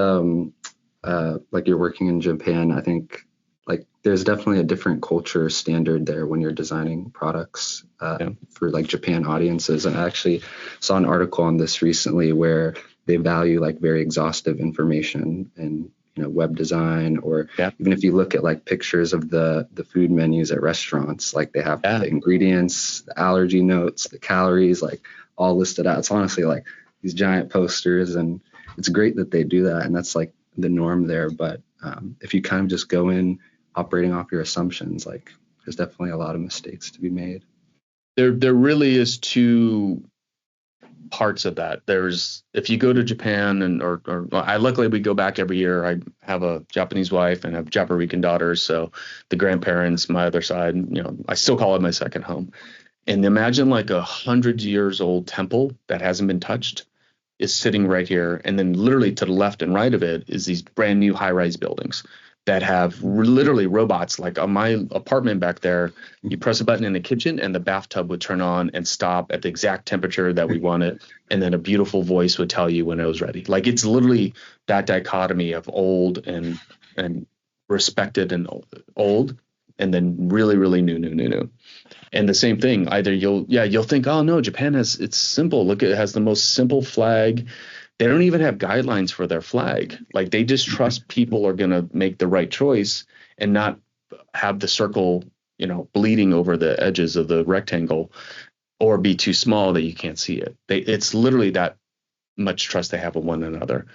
like you're working in Japan, I think like there's definitely a different culture standard there when you're designing products for like Japan audiences. And I actually saw an article on this recently where they value like very exhaustive information and web design, or even if you look at like pictures of the food menus at restaurants, like they have the ingredients, the allergy notes, the calories, like all listed out. It's honestly like these giant posters, and it's great that they do that, and that's like the norm there. But if you kind of just go in operating off your assumptions, like there's definitely a lot of mistakes to be made. There really is 2 parts of that. There's, if you go to Japan or I luckily we go back every year. I have a Japanese wife and have Japanese daughters, so the grandparents, my other side, I still call it my second home. And imagine like 100 years old temple that hasn't been touched is sitting right here, and then literally to the left and right of it is these brand new high-rise buildings that have literally robots. Like on my apartment back there, you press a button in the kitchen and the bathtub would turn on and stop at the exact temperature that we wanted. And then a beautiful voice would tell you when it was ready. Like it's literally that dichotomy of old and respected and old, and then really, really new. And the same thing, either you'll think, oh no, Japan it's simple. Look, it has the most simple flag. They don't even have guidelines for their flag. Like they just trust people are going to make the right choice and not have the circle, bleeding over the edges of the rectangle, or be too small that you can't see it. It's literally that much trust they have in one another.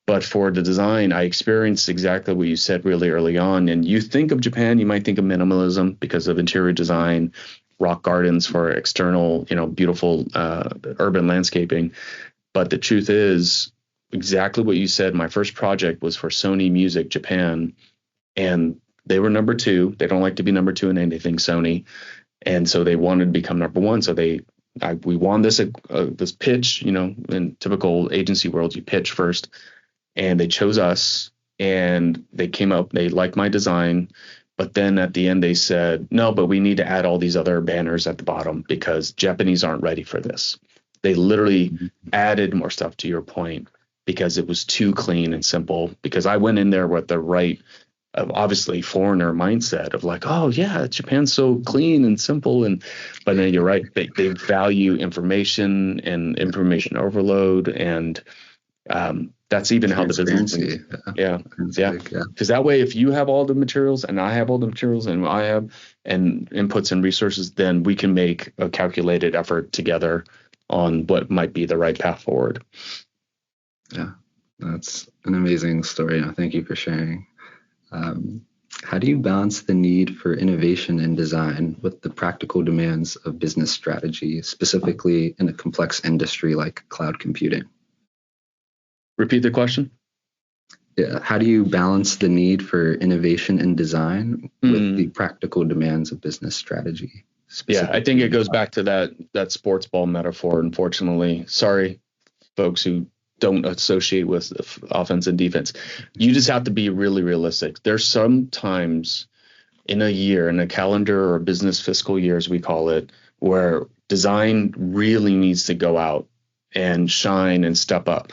But for the design, I experienced exactly what you said really early on. And you think of Japan, you might think of minimalism because of interior design, rock gardens for external, beautiful urban landscaping. But the truth is exactly what you said. My first project was for Sony Music Japan, and they were number 2. They don't like to be number 2 in anything, Sony. And so they wanted to become number 1. So we won this pitch, in typical agency world, you pitch first, and they chose us, and they came up, they liked my design. But then at the end they said, no, but we need to add all these other banners at the bottom because Japanese aren't ready for this. They literally added more stuff, to your point, because it was too clean and simple. Because I went in there with the right, obviously, foreigner mindset of like, oh yeah, Japan's so clean and simple. But then you're right, they value information and information overload, and that's even how the business. Because that way, if you have all the materials and I have all the materials and I have and inputs and resources, then we can make a calculated effort together on what might be the right path forward. Yeah, that's an amazing story. Thank you for sharing. How do you balance the need for innovation in design with the practical demands of business strategy, specifically in a complex industry like cloud computing? Repeat the question. Yeah, how do you balance the need for innovation in design with the practical demands of business strategy? Yeah, I think it goes back to that sports ball metaphor, unfortunately. Sorry, folks who don't associate with offense and defense. You just have to be really realistic. There's some times in a year, in a calendar or business fiscal year, as we call it, where design really needs to go out and shine and step up.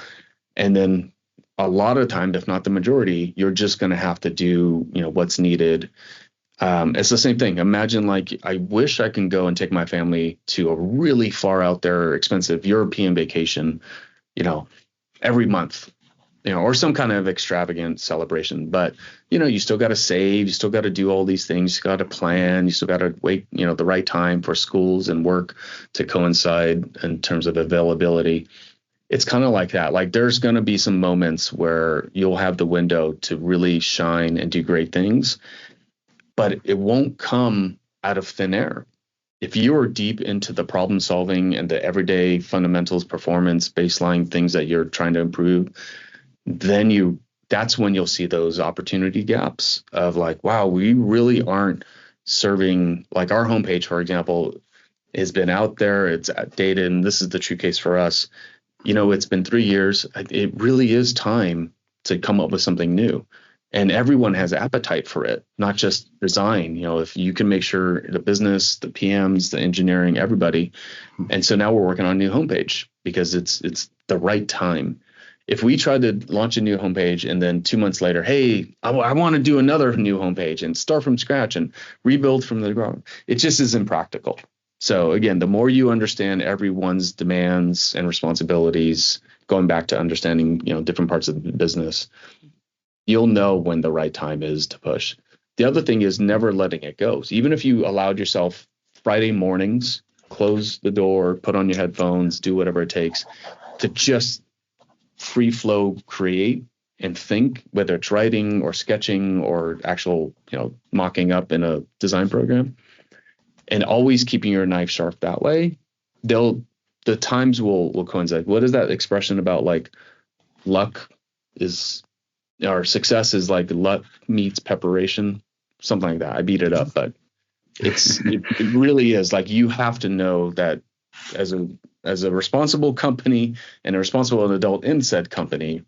And then a lot of time, if not the majority, you're just going to have to do, what's needed. It's the same thing. Imagine, like, I wish I can go and take my family to a really far out there, expensive European vacation, every month, or some kind of extravagant celebration. But, you still got to save, you still got to do all these things, you got to plan, you still got to wait, the right time for schools and work to coincide in terms of availability. It's kind of like that. Like, there's going to be some moments where you'll have the window to really shine and do great things, but it won't come out of thin air. If you are deep into the problem solving and the everyday fundamentals, performance, baseline things that you're trying to improve, then that's when you'll see those opportunity gaps of like, wow, we really aren't serving, like our homepage, for example, has been out there, it's outdated, and this is the true case for us. It's been 3 years. It really is time to come up with something new. And everyone has appetite for it, not just design. If you can make sure the business, the PMs, the engineering, everybody. And so now we're working on a new homepage because it's the right time. If we try to launch a new homepage and then 2 months later, hey, I want to do another new homepage and start from scratch and rebuild from the ground, it just isn't practical. So again, the more you understand everyone's demands and responsibilities, going back to understanding, different parts of the business, you'll know when the right time is to push. The other thing is never letting it go. So even if you allowed yourself Friday mornings, close the door, put on your headphones, do whatever it takes to just free flow create and think, whether it's writing or sketching or actual, mocking up in a design program, and always keeping your knife sharp that way, the times will coincide. What is that expression about, like, luck is, or success is like luck meets preparation, something like that. I beat it up, but it really is. Like, you have to know that as a responsible company and a responsible adult in said company,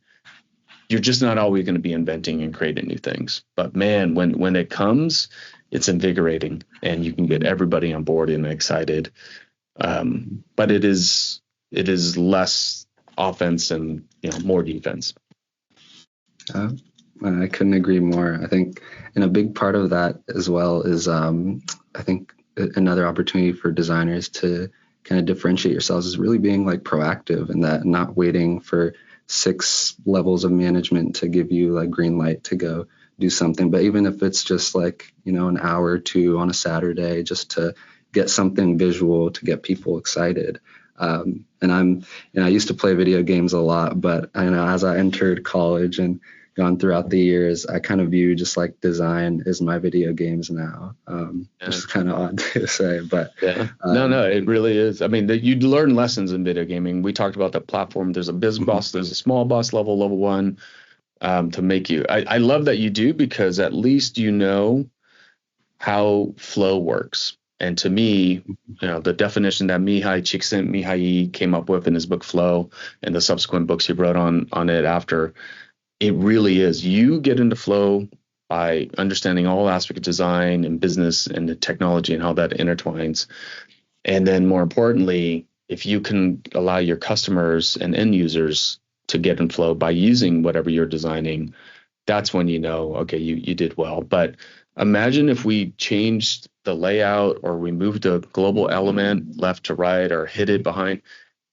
you're just not always going to be inventing and creating new things. But man, when it comes, it's invigorating and you can get everybody on board and excited. But it is less offense and more defense. I couldn't agree more. I think, and a big part of that as well is, I think another opportunity for designers to kind of differentiate yourselves is really being like proactive, and that not waiting for 6 levels of management to give you like green light to go do something. But even if it's just like, an hour or 2 on a Saturday, just to get something visual to get people excited. And I used to play video games a lot, but as I entered college and gone throughout the years, I kind of view just like design as my video games now. It's kind of odd to say, but yeah. No, it really is. I mean, you learn lessons in video gaming. We talked about the platform. There's a biz boss, there's a small boss level 1, to make you. I love that you do, because at least how flow works. And to me, the definition that Mihai Csikszentmihalyi came up with in his book Flow and the subsequent books he wrote on it after, it really is. You get into flow by understanding all aspects of design and business and the technology and how that intertwines. And then more importantly, if you can allow your customers and end users to get in flow by using whatever you're designing, that's when okay, you did well. But imagine if we changed the layout, or we moved a global element left to right, or hid it behind.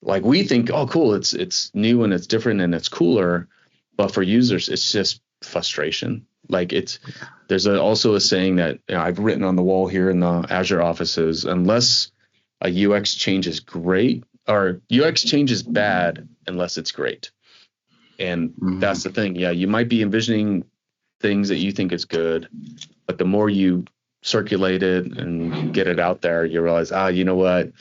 Like, we think, oh, cool, it's new and it's different and it's cooler. But for users, it's just frustration. Like, there's also a saying that I've written on the wall here in the Azure offices: unless a UX change is great, or UX change is bad unless it's great. And that's the thing. Yeah, you might be envisioning things that you think is good, but the more you circulate it and get it out there, you realize, you know what?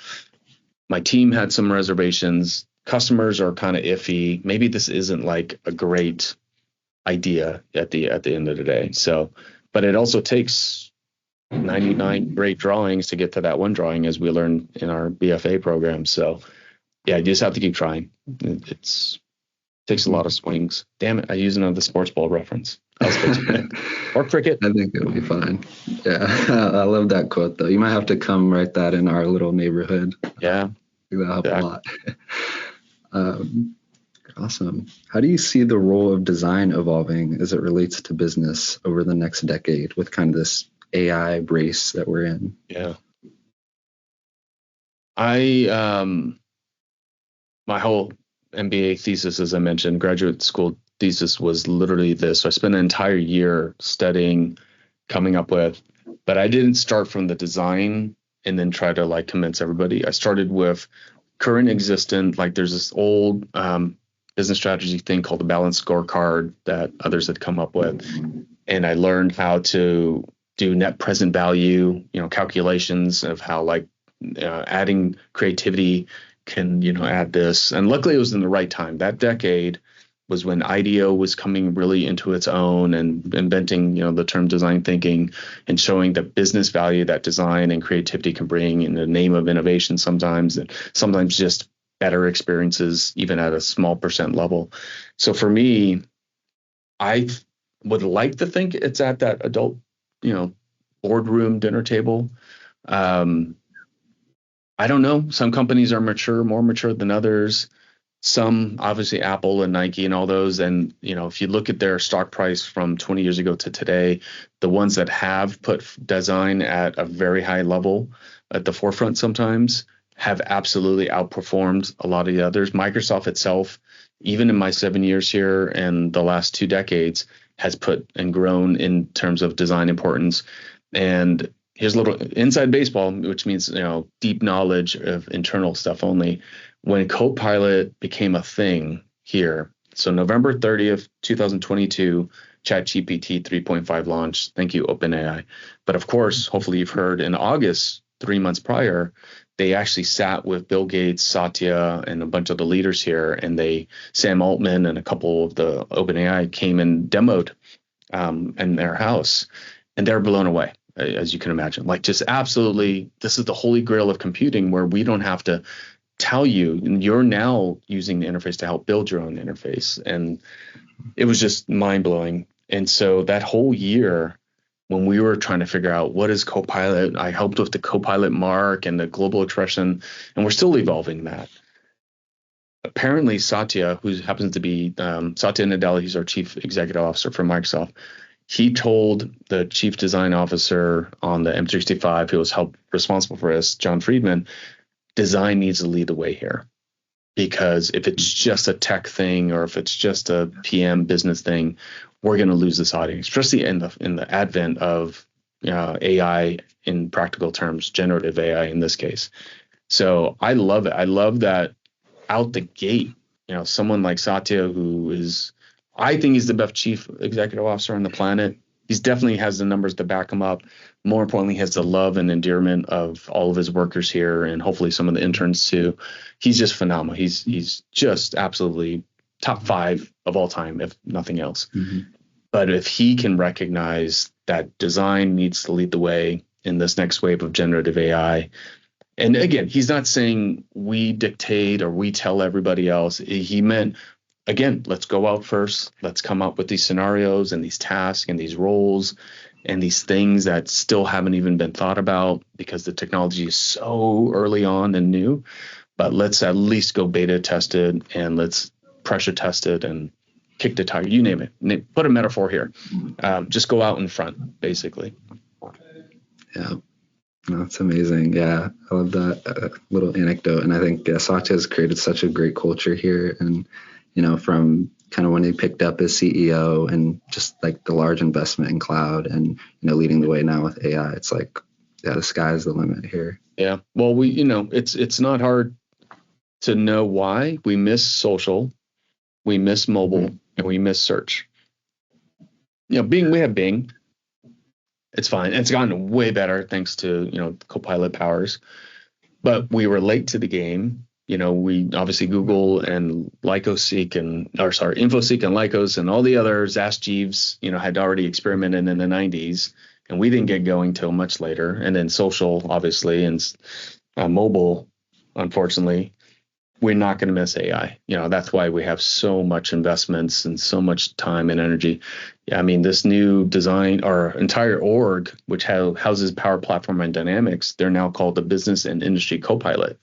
My team had some reservations. Customers are kind of iffy. Maybe this isn't like a great idea at the end of the day. So, but it also takes 99 great drawings to get to that one drawing, as we learned in our BFA program. So yeah, you just have to keep trying. It Takes a lot of swings. Damn it, I used another sports ball reference. I'll switch it. Or cricket. I think it'll be fine. Yeah, I love that quote though. You might have to come write that in our little neighborhood. Yeah, That'll help a lot. Awesome. How do you see the role of design evolving as it relates to business over the next decade with kind of this AI race that we're in? Yeah. My whole MBA thesis, as I mentioned, graduate school thesis was literally this. So I spent an entire year studying, coming up with, but I didn't start from the design and then try to like convince everybody. I started with current existent, like there's this old business strategy thing called the balanced scorecard that others had come up with. And I learned how to do net present value, calculations of how like adding creativity can, add this. And luckily it was in the right time. That decade was when IDEO was coming really into its own and inventing, the term design thinking and showing the business value that design and creativity can bring in the name of innovation sometimes, and sometimes just better experiences, even at a small percent level. So for me, I would like to think it's at that adult, boardroom dinner table. I don't know. Some companies are more mature than others. Some, obviously Apple and Nike and all those. And, if you look at their stock price from 20 years ago to today, the ones that have put design at a very high level at the forefront sometimes have absolutely outperformed a lot of the others. Microsoft itself, even in my 7 years here and the last 2 decades, has put and grown in terms of design importance. And here's a little inside baseball, which means, deep knowledge of internal stuff only. When Copilot became a thing here, so November 30th, 2022, ChatGPT 3.5 launched. Thank you, OpenAI. But of course, hopefully you've heard in August, 3 months prior, they actually sat with Bill Gates, Satya, and a bunch of the leaders here, and Sam Altman and a couple of the OpenAI came and demoed in their house, and they're blown away, as you can imagine. Like just absolutely, this is the holy grail of computing where we don't have to tell you, you're now using the interface to help build your own interface. And it was just mind blowing. And so that whole year, when we were trying to figure out what is Copilot, I helped with the Copilot mark and the global expression, and we're still evolving that. Apparently, Satya, who happens to be Satya Nadella, he's our chief executive officer for Microsoft. He told the chief design officer on the M365, who was responsible for this, John Friedman, design needs to lead the way here. Because if it's just a tech thing or if it's just a PM business thing, we're going to lose this audience, especially in the advent of AI in practical terms, generative AI in this case. So I love it. I love that out the gate, someone like Satya, who is, I think he's the best chief executive officer on the planet. He's definitely has the numbers to back him up. More importantly, has the love and endearment of all of his workers here and hopefully some of the interns too. He's just phenomenal. He's just absolutely top 5 of all time, if nothing else. Mm-hmm. But if he can recognize that design needs to lead the way in this next wave of generative AI, and again, he's not saying we dictate or we tell everybody else. He meant, again, let's go out first. Let's come up with these scenarios and these tasks and these roles and these things that still haven't even been thought about because the technology is so early on and new. But let's at least go beta test it and let's pressure test it and kick the tire. You name it. Put a metaphor here. Just go out in front, basically. Yeah. That's amazing. Yeah, I love that little anecdote. And I think Satya has created such a great culture here. And, from kind of when he picked up as CEO and just like the large investment in cloud and, leading the way now with AI, it's like, yeah, the sky's the limit here. Yeah. Well, it's not hard to know why we miss social, we miss mobile, mm-hmm. and we miss search. We have Bing. It's fine. It's gotten way better thanks to, Copilot powers. But we were late to the game. We obviously Google and InfoSeek and Lycos and all the others, Ask Jeeves, had already experimented in the 90s. And we didn't get going till much later. And then social, obviously, and mobile, unfortunately. we're not going to miss AI. That's why we have so much investments and so much time and energy. I mean, this new design, our entire org, which houses Power Platform and Dynamics, they're now called the Business and Industry Copilot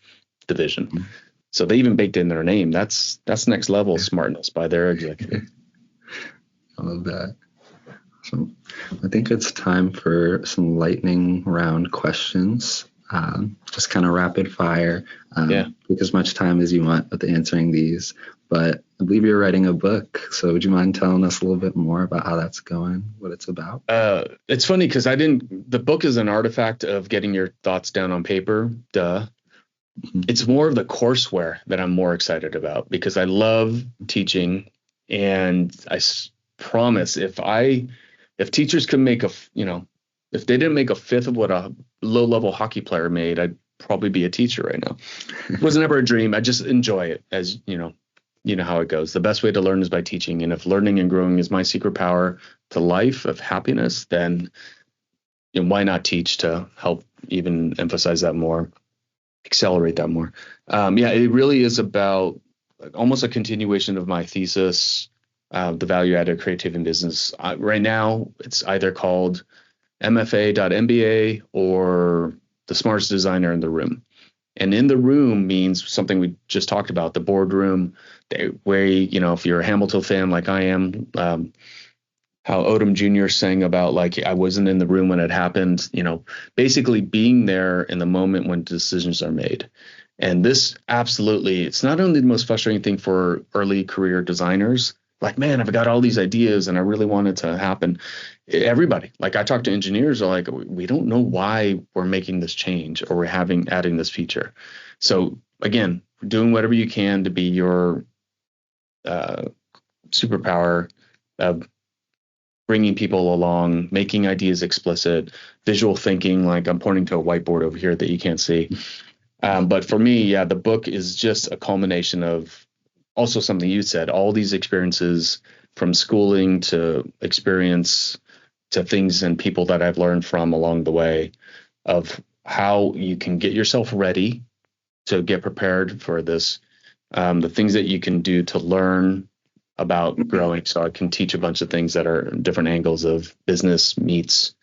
division. Mm-hmm. So they even baked in their name. That's next level smartness by their executive. I love that. So I think it's time for some lightning round questions. Just kind of rapid fire. Take as much time as you want with answering these. But I believe you're writing a book. So would you mind telling us a little bit more about how that's going, what it's about? It's funny because the book is an artifact of getting your thoughts down on paper. Duh. Mm-hmm. It's more of the courseware that I'm more excited about because I love teaching. And I promise if teachers could make if they didn't make a fifth of what a low-level hockey player made, I'd probably be a teacher right now. It was never a dream. I just enjoy it, as you know how it goes. The best way to learn is by teaching. And if learning and growing is my secret power to life of happiness, then why not teach to help even emphasize that more, accelerate that more? It really is about almost a continuation of my thesis, the value-added creative in business. Right now, it's either called MFA.MBA or the smartest designer in the room. And in the room means something we just talked about, the boardroom, where, if you're a Hamilton fan like I am, how Odom Jr. sang about, like, I wasn't in the room when it happened, basically being there in the moment when decisions are made. And this absolutely, it's not only the most frustrating thing for early career designers, like, man, I've got all these ideas and I really want it to happen. Everybody, like I talk to engineers, are like, we don't know why we're making this change or we're adding this feature. So again, doing whatever you can to be your superpower, bringing people along, making ideas explicit, visual thinking, like I'm pointing to a whiteboard over here that you can't see. But for me, the book is just a culmination of also something you said, all these experiences from schooling to experience to things and people that I've learned from along the way of how you can get yourself ready to get prepared for this, the things that you can do to learn about growing. So I can teach a bunch of things that are different angles of business meets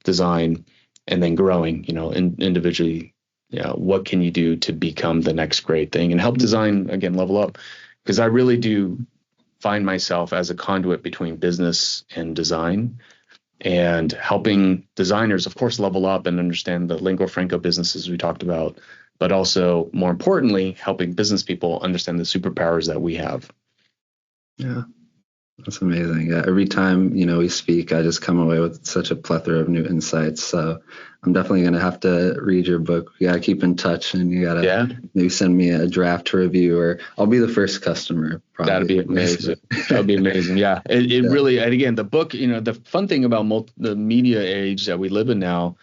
design and then growing, individually. What can you do to become the next great thing and help design, again, level up? Because I really do find myself as a conduit between business and design and helping designers, of course, level up and understand the lingua franca businesses we talked about, but also, more importantly, helping business people understand the superpowers that we have. Yeah. That's amazing. Yeah, every time, we speak, I just come away with such a plethora of new insights. So I'm definitely going to have to read your book. We got to keep in touch and you got to maybe send me a draft to review or I'll be the first customer. Probably. That'd be amazing. That'd be amazing. Yeah. It really, and again, the book, the fun thing about the media age that we live in now,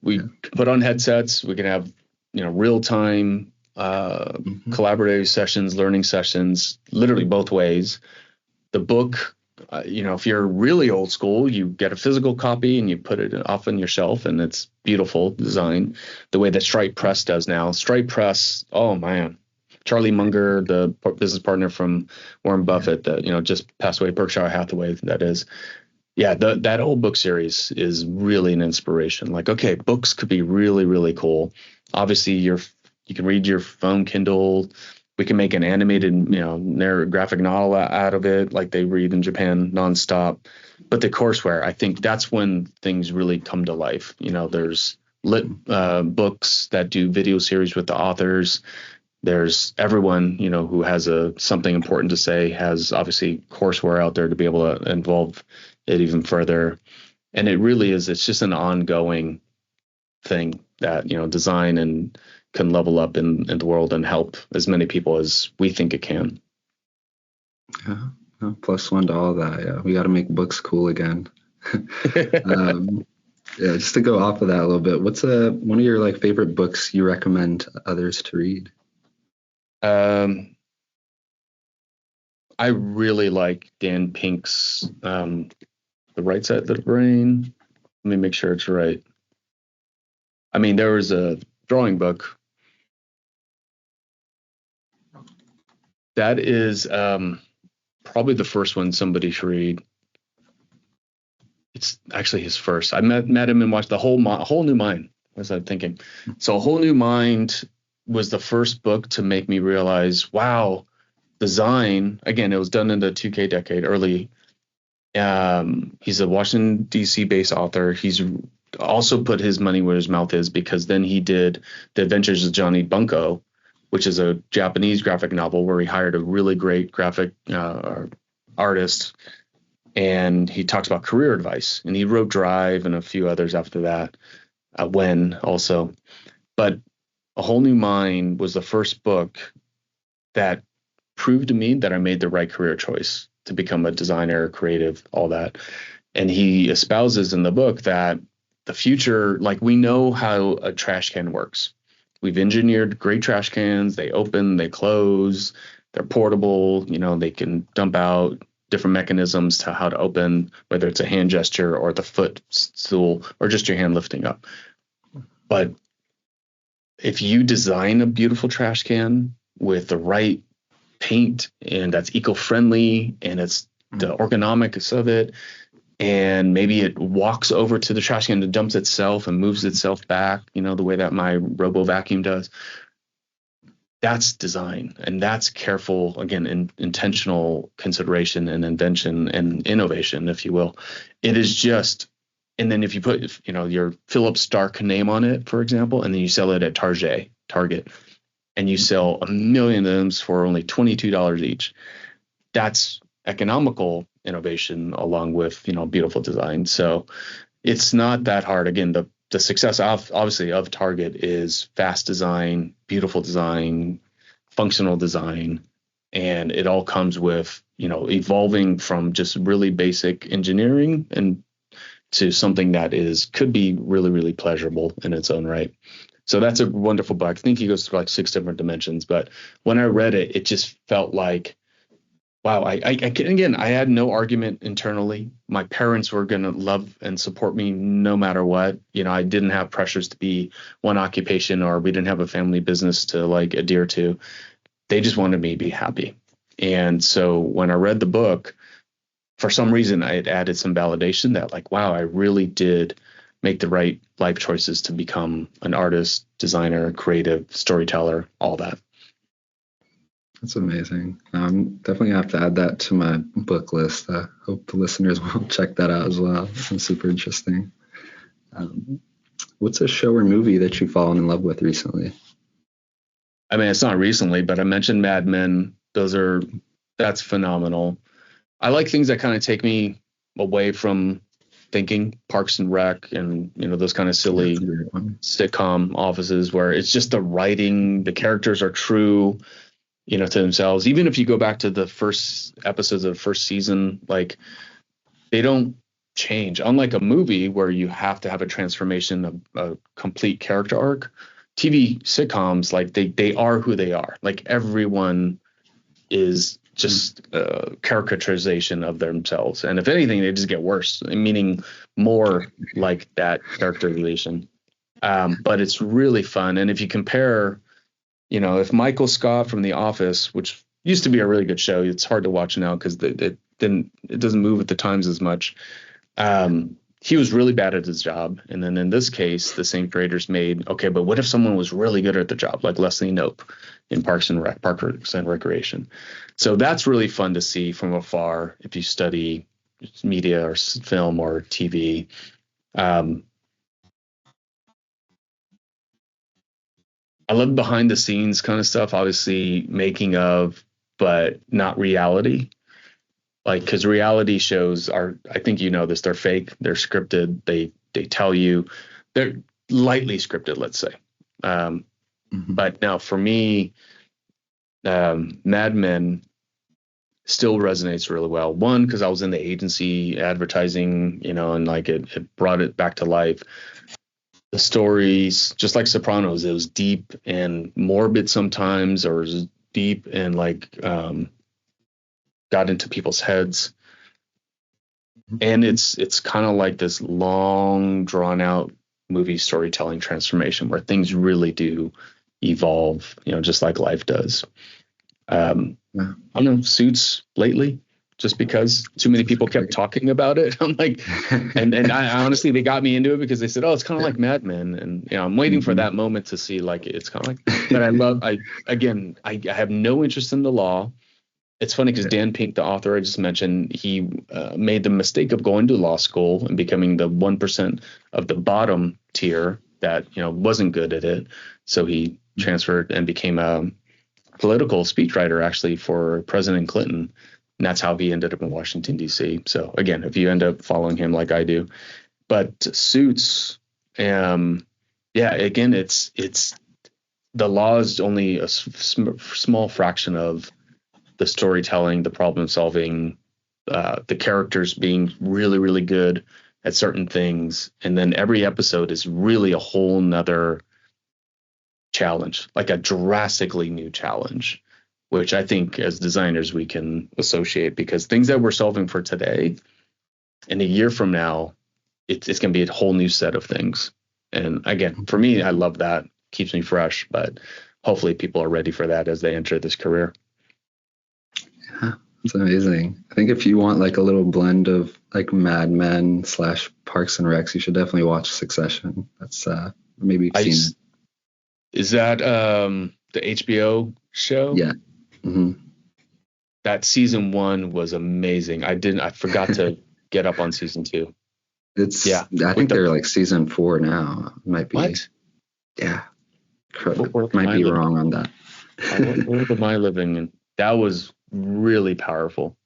we put on headsets, we can have, real time collaborative sessions, learning sessions, literally both ways. The book, if you're really old school, you get a physical copy and you put it off on your shelf, and it's beautiful design, the way that Stripe Press does now. Stripe Press, oh man, Charlie Munger, the business partner from Warren Buffett, that just passed away, Berkshire Hathaway, that is. Yeah, that whole book series is really an inspiration. Like, okay, books could be really, really cool. Obviously, you can read your phone Kindle. We can make an animated, graphic novel out of it, like they read in Japan nonstop. But the courseware, I think that's when things really come to life. There's lit books that do video series with the authors. There's everyone, who has something important to say has obviously courseware out there to be able to involve it even further. And it really is, it's just an ongoing thing that, design and can level up in the world and help as many people as we think it can. Yeah, plus one to all that. Yeah, we got to make books cool again. Just to go off of that a little bit, what's one of your favorite books you recommend others to read? I really like Dan Pink's The Right Side of the Brain. Let me make sure it's right. I mean, there was a drawing book. That is probably the first one somebody should read. It's actually his first. I met him and watched the whole New Mind. Was I thinking? So A Whole New Mind was the first book to make me realize, wow, design. Again, it was done in the 2K decade, early. He's a Washington D.C. based author. He's also put his money where his mouth is, because then he did The Adventures of Johnny Bunko, which is a Japanese graphic novel where he hired a really great graphic artist, and he talks about career advice. And he wrote Drive and a few others after that, When also. But A Whole New Mind was the first book that proved to me that I made the right career choice to become a designer, creative, all that. And he espouses in the book that the future, like, we know how a trash can works. We've engineered great trash cans. They open, they close, they're portable, they can dump out different mechanisms to how to open, whether it's a hand gesture or the footstool or just your hand lifting up. But if you design a beautiful trash can with the right paint, and that's eco-friendly, and it's the ergonomics of it, and maybe it walks over to the trash can and dumps itself and moves itself back, the way that my robo vacuum does. That's design, and that's careful, again, intentional consideration and invention and innovation, if you will. It is just, and then if you put, your Philip Stark name on it, for example, and then you sell it at Target, and you sell 1 million of them for only $22 each, that's economical innovation along with, beautiful design. So it's not that hard. Again, the success obviously of Target is fast design, beautiful design, functional design, and it all comes with, evolving from just really basic engineering and to something that could be really, really pleasurable in its own right. So that's a wonderful book. I think he goes through like 6 different dimensions, but when I read it, it just felt like, wow, I had no argument internally. My parents were going to love and support me no matter what. I didn't have pressures to be one occupation, or we didn't have a family business to like adhere to. They just wanted me to be happy. And so when I read the book, for some reason, I had added some validation that like, wow, I really did make the right life choices to become an artist, designer, creative, storyteller, all that. That's amazing. Definitely have to add that to my book list. I hope the listeners will check that out as well. It's super interesting. What's a show or movie that you've fallen in love with recently? I mean, it's not recently, but I mentioned Mad Men. That's phenomenal. I like things that kind of take me away from thinking, Parks and Rec, and those kind of silly sitcom offices where it's just the writing, the characters are true, to themselves. Even if you go back to the first episodes of the first season, like, they don't change. Unlike a movie where you have to have a transformation, a complete character arc, TV sitcoms, like, they are who they are. Like, everyone is just a caricaturization of themselves, and if anything, they just get worse, meaning more like that characterization. But it's really fun. And if you compare, if Michael Scott from The Office, which used to be a really good show, it's hard to watch now because it doesn't move with the times as much. He was really bad at his job, and then in this case, the same creators made, okay, but what if someone was really good at the job, like Leslie Knope in Parks and Recreation? So that's really fun to see from afar if you study media or film or TV. I love behind the scenes kind of stuff, obviously making of, but not reality. Like, because reality shows are, I think this, they're fake, they're scripted, they tell you, they're lightly scripted, let's say. But now for me, Mad Men still resonates really well. One, because I was in the agency advertising, and like it brought it back to life. The stories, just like Sopranos, it was deep and morbid sometimes, or it was deep and like got into people's heads. And it's kind of like this long, drawn out movie storytelling transformation where things really do evolve, just like life does. Yeah. I don't know, Suits lately, just because too many people kept talking about it. I'm like, and I honestly, they got me into it because they said, oh, it's kind of like Mad Men. And, I'm waiting for that moment to see, like, it's kind of like, but I have no interest in the law. It's funny because Dan Pink, the author I just mentioned, he made the mistake of going to law school and becoming the 1% of the bottom tier that, wasn't good at it. So he transferred and became a political speechwriter, actually, for President Clinton. And that's how he ended up in Washington, D.C. So again, if you end up following him like I do, but Suits, again, it's the law is only a small fraction of the storytelling, the problem solving, the characters being really, really good at certain things. And then every episode is really a whole nother challenge, like a drastically new challenge, which I think as designers we can associate, because things that we're solving for today, in a year from now, it's going to be a whole new set of things. And again, for me, I love that. Keeps me fresh, but hopefully people are ready for that as they enter this career. Yeah, it's amazing. I think if you want like a little blend of like Mad Men / Parks and Recs, you should definitely watch Succession. That's maybe you've seen it. Is that the HBO show? Yeah. Mm-hmm. That season 1 was amazing. I forgot to get up on season 2. I think they're like season 4 now. Might be. What? Yeah. Might be wrong on that. What world am I living in? That was really powerful.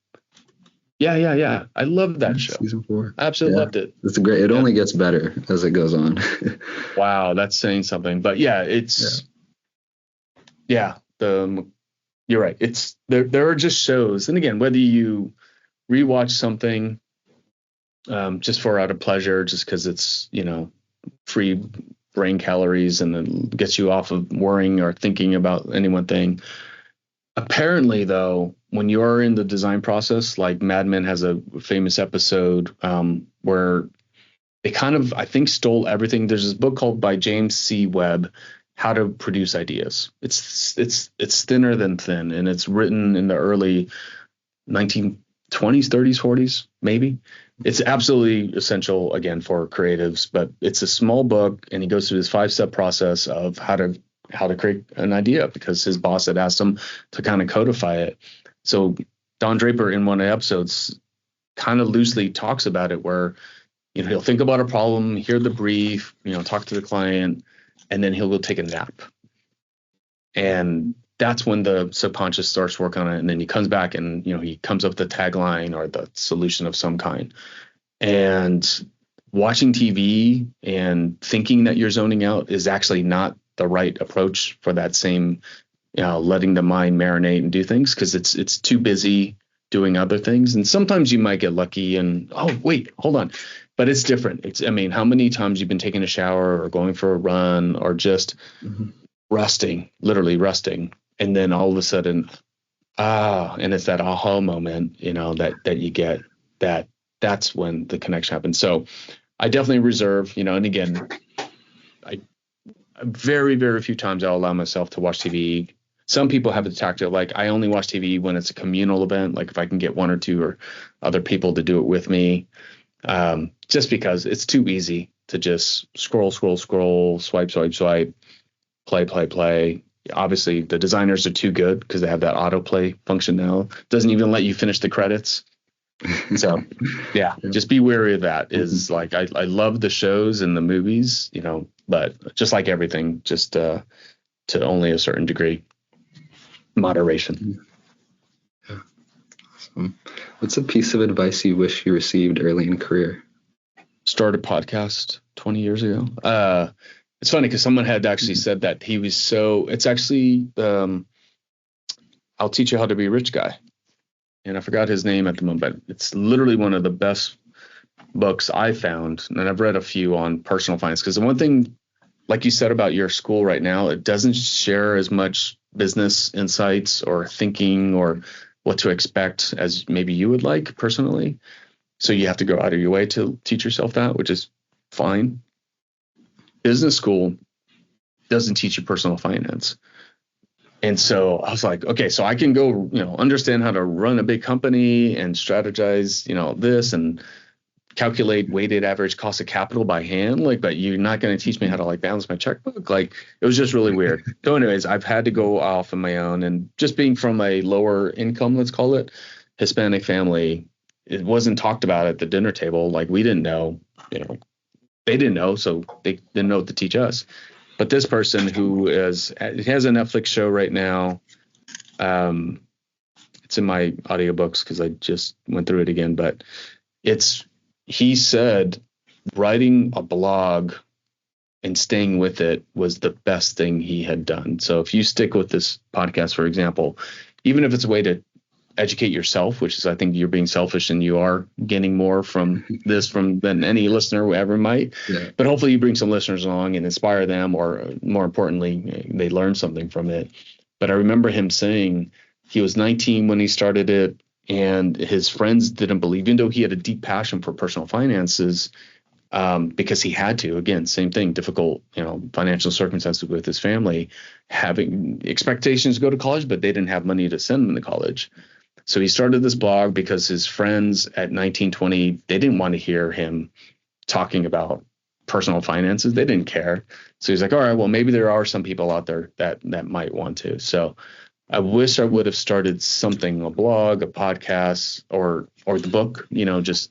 Yeah. I love that show. Season 4. I absolutely loved it. It's great. It only gets better as it goes on. Wow, that's saying something. But it's you're right. It's there are just shows. And again, whether you rewatch something just for out of pleasure, just because it's, free brain calories and then gets you off of worrying or thinking about any one thing. Apparently, though, when you're in the design process, like Mad Men has a famous episode where they kind of, I think, stole everything. There's this book called by James C. Webb, How to Produce Ideas. It's thinner than thin, and it's written in the early 1920s, 30s, 40s, maybe. It's absolutely essential, again, for creatives, but it's a small book, and he goes through this 5-step process of how to create an idea, because his boss had asked him to kind of codify it. So Don Draper, in one of the episodes, kind of loosely talks about it, where he'll think about a problem, hear the brief, talk to the client, and then he'll go take a nap. And that's when the subconscious starts working on it. And then he comes back and, he comes up with the tagline or the solution of some kind. And watching TV and thinking that you're zoning out is actually not the right approach for that same, letting the mind marinate and do things, because it's too busy doing other things. And sometimes you might get lucky and, oh, wait, hold on. But it's different. How many times you've been taking a shower or going for a run or just resting, literally resting. And then all of a sudden, and it's that aha moment, that you get, that's when the connection happens. So I definitely reserve, and again, I very, very few times I'll allow myself to watch TV. Some people have the tactic, like I only watch TV when it's a communal event, like if I can get one or two or other people to do it with me, just because it's too easy to just scroll, swipe, play. Obviously, the designers are too good because they have that autoplay function now. Doesn't even let you finish the credits. So, just be wary of that. Is like I love the shows and the movies, but just like everything, just to only a certain degree. Moderation. Yeah. Awesome. What's a piece of advice you wish you received early in career? Start a podcast 20 years ago. It's funny because someone had actually said that he was it's actually, I'll Teach You How to Be a Rich Guy. And I forgot his name at the moment, but it's literally one of the best books I found. And I've read a few on personal finance, because the one thing, like you said about your school right now, it doesn't share as much business insights or thinking or what to expect as maybe you would like personally. So you have to go out of your way to teach yourself that, which is fine. Business school doesn't teach you personal finance. And so I was like, okay, so I can go, understand how to run a big company and strategize, this and calculate weighted average cost of capital by hand. Like, but you're not going to teach me how to like balance my checkbook. Like, it was just really weird. So anyways, I've had to go off on my own, and just being from a lower income, let's call it, Hispanic family, it wasn't talked about at the dinner table. Like, we didn't know, they didn't know, so they didn't know what to teach us. But this person who has a Netflix show right now, it's in my audiobooks because I just went through it again, but he said writing a blog and staying with it was the best thing he had done. So if you stick with this podcast, for example, even if it's a way to educate yourself, which is, I think you're being selfish and you are getting more from this than any listener ever might. Yeah. But hopefully you bring some listeners along and inspire them, or more importantly, they learn something from it. But I remember him saying he was 19 when he started it, and his friends didn't believe, even though he had a deep passion for personal finances, because he had to. Again, same thing, difficult, financial circumstances with his family, having expectations to go to college, but they didn't have money to send him to college. So he started this blog because his friends at 19, 20, they didn't want to hear him talking about personal finances. They didn't care. So he's like, all right, well, maybe there are some people out there that might want to. So I wish I would have started something, a blog, a podcast, or the book, just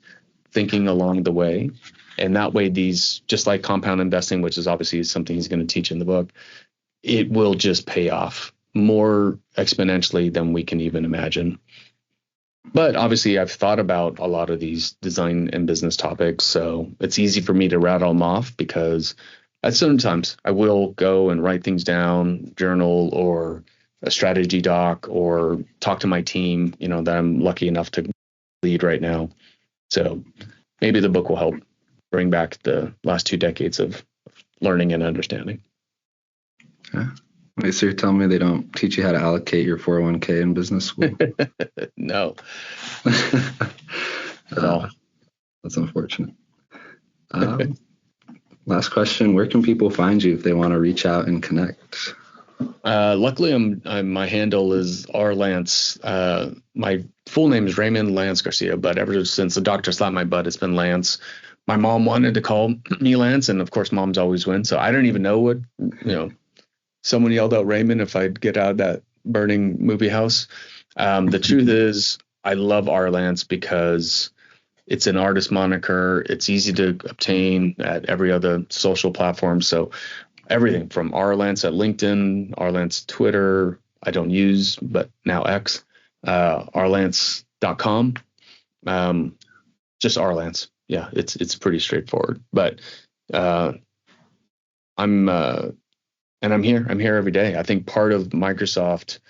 thinking along the way. And that way, these, just like compound investing, which is obviously something he's going to teach in the book, it will just pay off more exponentially than we can even imagine. But obviously, I've thought about a lot of these design and business topics, so it's easy for me to rattle them off, because at certain times I will go and write things down, journal, or a strategy doc, or talk to my team, that I'm lucky enough to lead right now. So maybe the book will help bring back the last 2 decades of learning and understanding. Yeah. Wait, so you're telling me they don't teach you how to allocate your 401k in business school? No. At all. That's unfortunate. Last question. Where can people find you if they want to reach out and connect? Luckily, my handle is rlance. My full name is Raymond Lance Garcia, but ever since the doctor slapped my butt, it's been Lance. My mom wanted to call me Lance, and of course, moms always win. So I don't even know what, someone yelled out Raymond if I'd get out of that burning movie house. The truth is, I love rlance because it's an artist moniker. It's easy to obtain at every other social platform. So everything from rlance at LinkedIn, rlance Twitter, I don't use, but now X, rlance.com, just rlance. Yeah, it's pretty straightforward. But I'm here every day. I think part of Microsoft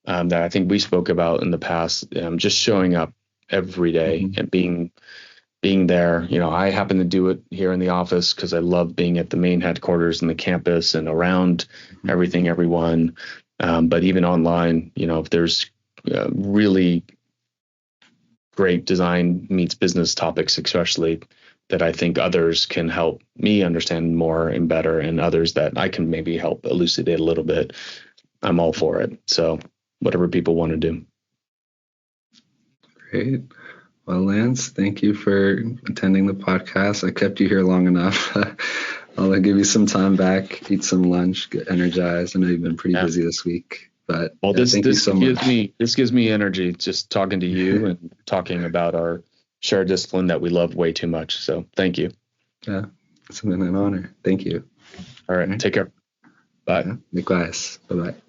that I think we spoke about in the past, just showing up every day and being there. I happen to do it here in the office because I love being at the main headquarters and the campus and around everything, everyone. But even online, if there's really great design meets business topics, especially, that I think others can help me understand more and better, and others that I can maybe help elucidate a little bit, I'm all for it. So whatever people want to do. Great. Well, Lance, thank you for attending the podcast. I kept you here long enough. I'll give you some time back, eat some lunch, get energized. I know you've been pretty busy this week, but thank you so much. This gives me energy just talking to you and talking about our shared discipline that we love way too much. So thank you. Yeah, it's been an honor. Thank you. All right. Take care. Bye. Yeah, likewise. Bye-bye.